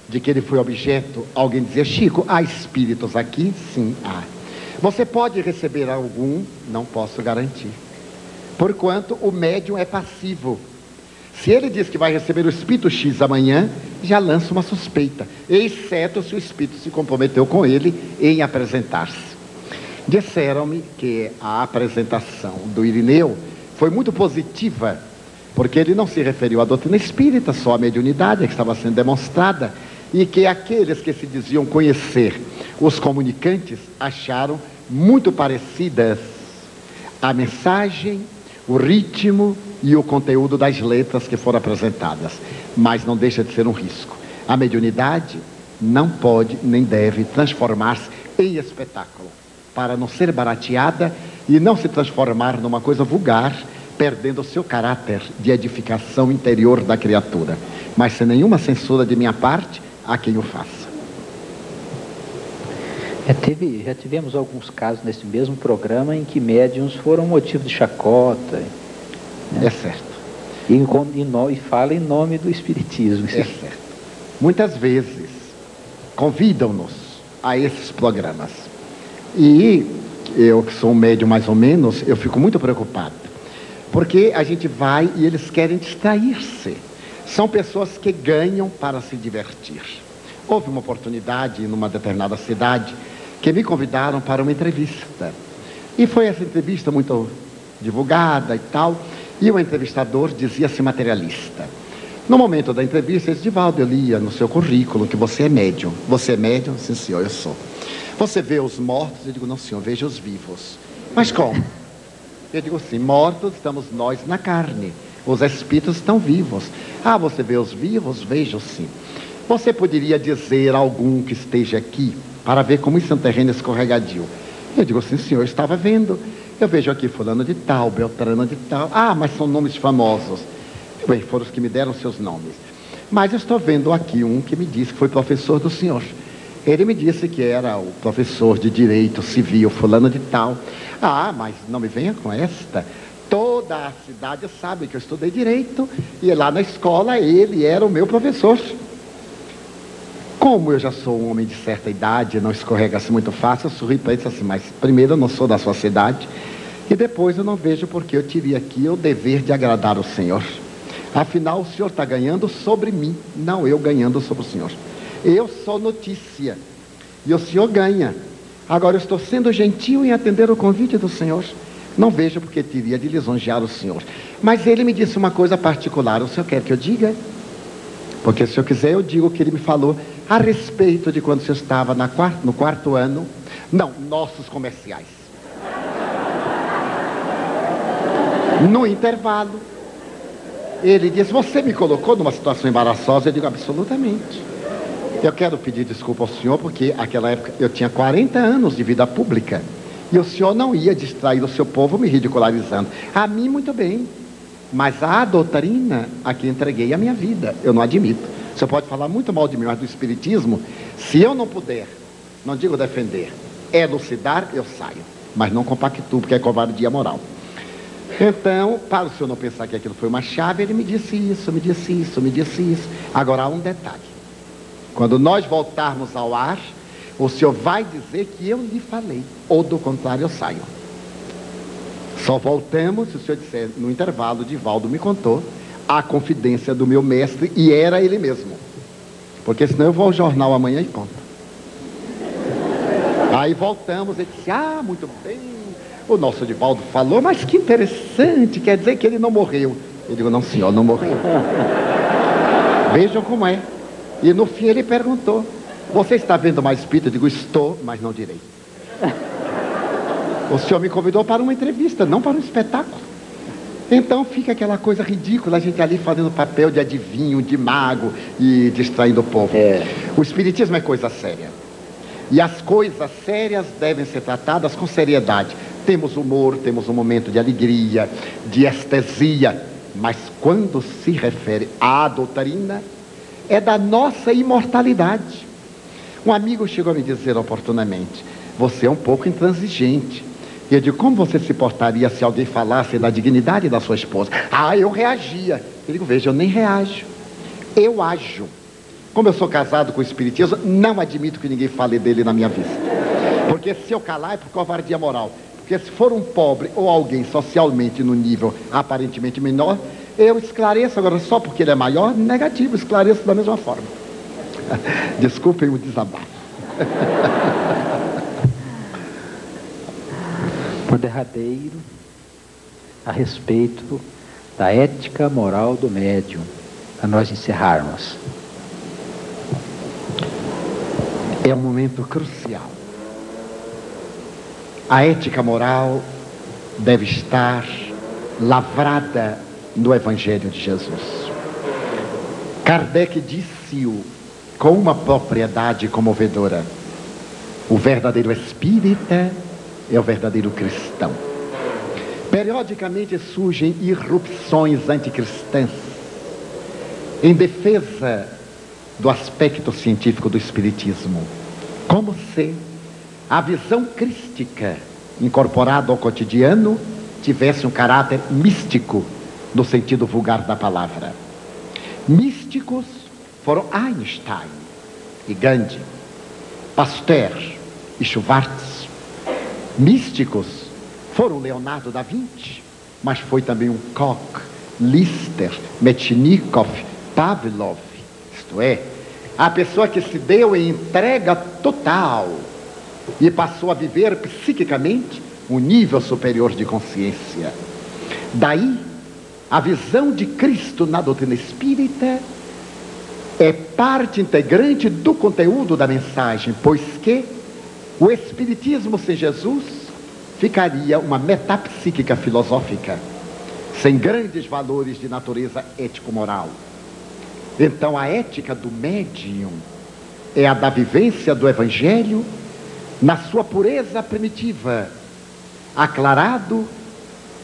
de que ele foi objeto, alguém dizia: Chico, há espíritos aqui? Sim, há. Você pode receber algum? Não posso garantir. Porquanto o médium é passivo. Se ele diz que vai receber o espírito X amanhã, já lança uma suspeita, exceto se o espírito se comprometeu com ele em apresentar-se. Disseram-me que a apresentação do Irineu foi muito positiva, porque ele não se referiu à doutrina espírita, só à mediunidade que estava sendo demonstrada, e que aqueles que se diziam conhecer os comunicantes acharam muito parecidas a mensagem, o ritmo e o conteúdo das letras que foram apresentadas, mas não deixa de ser um risco. A mediunidade não pode nem deve transformar-se em espetáculo, para não ser barateada e não se transformar numa coisa vulgar, perdendo o seu caráter de edificação interior da criatura. Mas sem nenhuma censura de minha parte a quem o faça. Já tivemos alguns casos nesse mesmo programa em que médiuns foram motivo de chacota. É certo. E fala em nome do espiritismo. É certo. Muitas vezes convidam-nos a esses programas. E eu, que sou um médium mais ou menos, eu fico muito preocupado. Porque a gente vai e eles querem distrair-se. São pessoas que ganham para se divertir. Houve uma oportunidade numa determinada cidade que me convidaram para uma entrevista. E foi essa entrevista muito divulgada e tal. E o entrevistador dizia-se materialista. No momento da entrevista, ele disse: Divaldo, eu lia no seu currículo que você é médium. Você é médium? Sim, senhor, eu sou. Você vê os mortos? Eu digo: não, senhor, vejo os vivos. Mas como? Eu digo assim: mortos estamos nós na carne. Os espíritos estão vivos. Ah, você vê os vivos? Vejo sim. Você poderia dizer a algum que esteja aqui, para ver como isso é um terreno escorregadio: Eu digo, sim, senhor, eu estava vendo. Eu vejo aqui fulano de tal, Beltrano de tal. Ah, mas são nomes famosos. Bem, foram os que me deram seus nomes. Mas eu estou vendo aqui um que me disse que foi professor do senhor. Ele me disse que era o professor de direito civil, fulano de tal. Ah, mas não me venha com esta. Toda a cidade sabe que eu estudei direito e lá na escola ele era o meu professor. Como eu já sou um homem de certa idade, não escorrega-se muito fácil, eu sorri para ele e disse assim, mas primeiro eu não sou da sua cidade e depois eu não vejo porque eu teria aqui o dever de agradar o senhor. Afinal, o senhor está ganhando sobre mim, não eu ganhando sobre o senhor. Eu sou notícia e o senhor ganha. Agora eu estou sendo gentil em atender o convite do senhor. Não vejo porque teria de lisonjear o senhor. Mas ele me disse uma coisa particular. O senhor quer que eu diga? Porque se eu quiser eu digo o que ele me falou a respeito de quando o senhor estava no quarto ano. Não, nossos comerciais. No intervalo, ele disse, você me colocou numa situação embaraçosa. Eu digo, absolutamente. Eu quero pedir desculpa ao senhor, porque naquela época eu tinha 40 anos de vida pública. E o senhor não ia distrair o seu povo me ridicularizando. A mim, muito bem. Mas a doutrina a que entreguei a minha vida, eu não admito. O senhor pode falar muito mal de mim, mas do espiritismo, se eu não puder, não digo defender, elucidar, eu saio. Mas não compactuo, porque é covardia moral. Então, para o senhor não pensar que aquilo foi uma chave, ele me disse isso, me disse isso, me disse isso. Agora há um detalhe. Quando nós voltarmos ao ar, o senhor vai dizer que eu lhe falei, ou do contrário eu saio. Só voltamos se o senhor disser, no intervalo, Divaldo me contou a confidência do meu mestre, e era ele mesmo. Porque senão eu vou ao jornal amanhã e conto. Aí voltamos, ele disse, ah, muito bem, o nosso Divaldo falou, mas que interessante, quer dizer que ele não morreu. Eu digo, não senhor, não morreu. Vejam como é. E no fim ele perguntou, você está vendo mais espírito? Eu digo, estou, mas não direi. O senhor me convidou para uma entrevista, não para um espetáculo. Então fica aquela coisa ridícula, a gente ali fazendo papel de adivinho, de mago e distraindo o povo. O espiritismo é coisa séria. E as coisas sérias devem ser tratadas com seriedade. Temos humor, temos um momento de alegria, de estesia. Mas quando se refere à doutrina, é da nossa imortalidade. Um amigo chegou a me dizer oportunamente, você é um pouco intransigente. E eu digo, como você se portaria se alguém falasse da dignidade da sua esposa? Ah, eu reagia. Eu digo, veja, eu nem reajo, eu ajo. Como eu sou casado com o espiritismo, não admito que ninguém fale dele na minha vista. Porque se eu calar é por covardia moral. Porque se for um pobre ou alguém socialmente no nível aparentemente menor, eu esclareço. Agora, só porque ele é maior, negativo, esclareço da mesma forma. Desculpem o desabafo. Por derradeiro, a respeito da ética moral do médium, a nós encerrarmos. É um momento crucial. A ética moral deve estar lavrada no Evangelho de Jesus. Kardec disse-o com uma propriedade comovedora. O verdadeiro espírita é o verdadeiro cristão. Periodicamente surgem irrupções anticristãs em defesa do aspecto científico do espiritismo, como se a visão crística incorporada ao cotidiano tivesse um caráter místico no sentido vulgar da palavra. Místicos foram Einstein e Gandhi, Pasteur e Schwartz. Místicos foram Leonardo da Vinci, mas foi também um Koch, Lister, Metchnikoff, Pavlov. Isto é, a pessoa que se deu em entrega total e passou a viver psiquicamente um nível superior de consciência. Daí, a visão de Cristo na doutrina espírita é parte integrante do conteúdo da mensagem, pois que o espiritismo sem Jesus ficaria uma metapsíquica filosófica, sem grandes valores de natureza ético-moral. Então a ética do médium é a da vivência do Evangelho na sua pureza primitiva, aclarado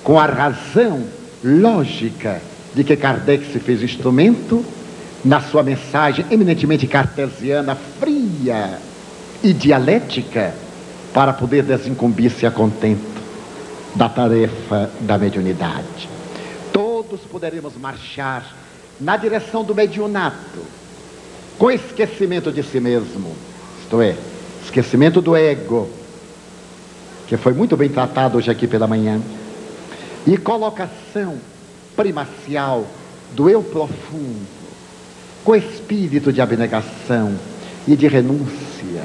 com a razão lógica de que Kardec se fez instrumento na sua mensagem eminentemente cartesiana, fria e dialética, para poder desincumbir-se a contento da tarefa da mediunidade. Todos poderemos marchar na direção do mediunato, com esquecimento de si mesmo, isto é, esquecimento do ego, que foi muito bem tratado hoje aqui pela manhã, e colocação primacial do eu profundo, com espírito de abnegação e de renúncia,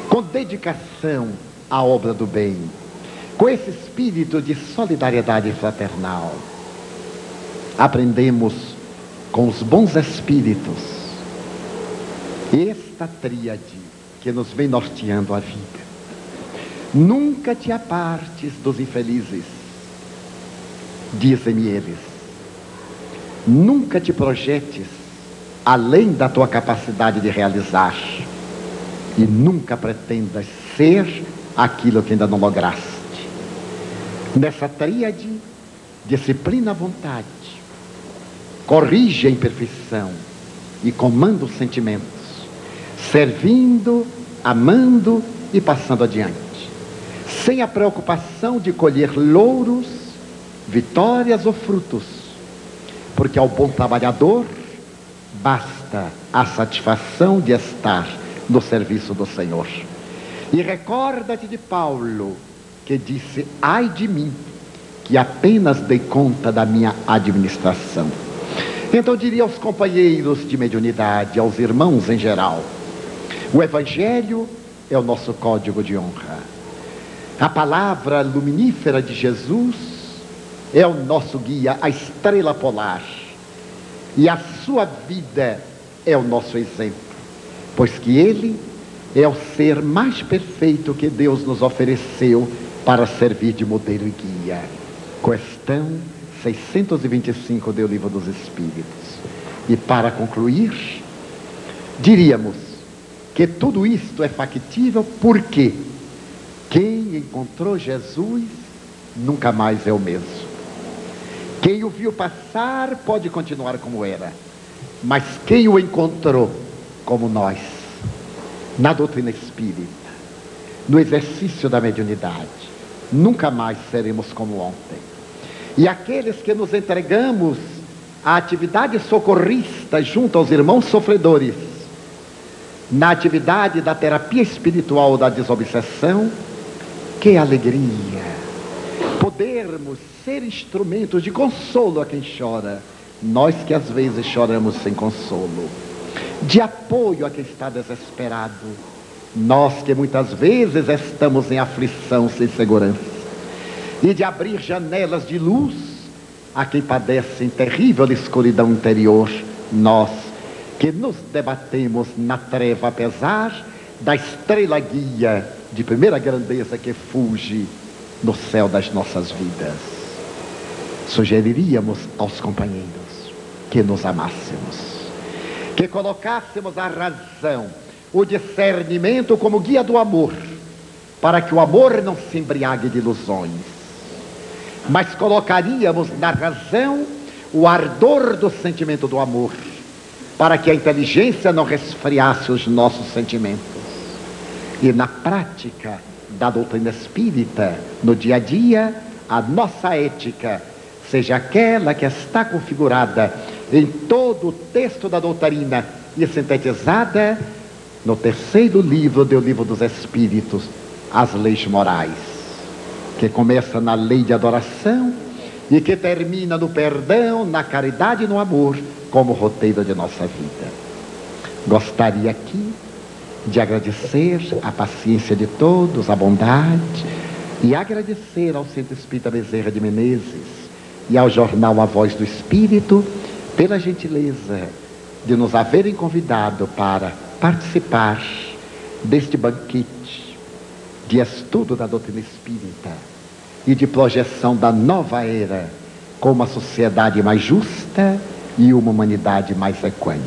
com dedicação à obra do bem, com esse espírito de solidariedade fraternal. Aprendemos com os bons espíritos esta tríade que nos vem norteando a vida. Nunca te apartes dos infelizes, dizem-me eles. Nunca te projetes além da tua capacidade de realizar, e nunca pretendas ser aquilo que ainda não lograste. Nessa tríade, disciplina a vontade, corrige a imperfeição e comanda os sentimentos, servindo, amando e passando adiante, sem a preocupação de colher louros, vitórias ou frutos, porque ao bom trabalhador basta a satisfação de estar no serviço do Senhor. E recorda-te de Paulo, que disse: ai de mim, que apenas dei conta da minha administração. Então diria aos companheiros de mediunidade, aos irmãos em geral, o Evangelho é o nosso código de honra. A palavra luminífera de Jesus é o nosso guia, a estrela polar. E a sua vida é o nosso exemplo, pois que Ele é o ser mais perfeito que Deus nos ofereceu para servir de modelo e guia. Questão 625 do Livro dos Espíritos. E para concluir, diríamos que tudo isto é factível porque quem encontrou Jesus nunca mais é o mesmo. Quem o viu passar pode continuar como era, mas quem o encontrou como nós, na doutrina espírita, no exercício da mediunidade, nunca mais seremos como ontem. E aqueles que nos entregamos à atividade socorrista junto aos irmãos sofredores, na atividade da terapia espiritual da desobsessão, que alegria podermos ser instrumentos de consolo a quem chora, nós que às vezes choramos sem consolo, de apoio a quem está desesperado, nós que muitas vezes estamos em aflição sem segurança, e de abrir janelas de luz a quem padece em terrível escuridão interior, nós que nos debatemos na treva apesar da estrela guia de primeira grandeza que fulge no céu das nossas vidas. Sugeriríamos aos companheiros que nos amássemos, que colocássemos a razão, o discernimento como guia do amor, para que o amor não se embriague de ilusões, mas colocaríamos na razão o ardor do sentimento do amor, para que a inteligência não resfriasse os nossos sentimentos. E na prática da doutrina espírita, no dia a dia, a nossa ética seja aquela que está configurada em todo o texto da doutrina e sintetizada no terceiro livro do Livro dos Espíritos, as leis morais, que começa na lei de adoração e que termina no perdão, na caridade e no amor, como roteiro de nossa vida. Gostaria aqui de agradecer a paciência de todos, a bondade, e agradecer ao Centro Espírita Bezerra de Menezes e ao jornal A Voz do Espírito pela gentileza de nos haverem convidado para participar deste banquete de estudo da doutrina espírita e de projeção da nova era com uma sociedade mais justa e uma humanidade mais equânime.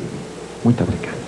Muito obrigado.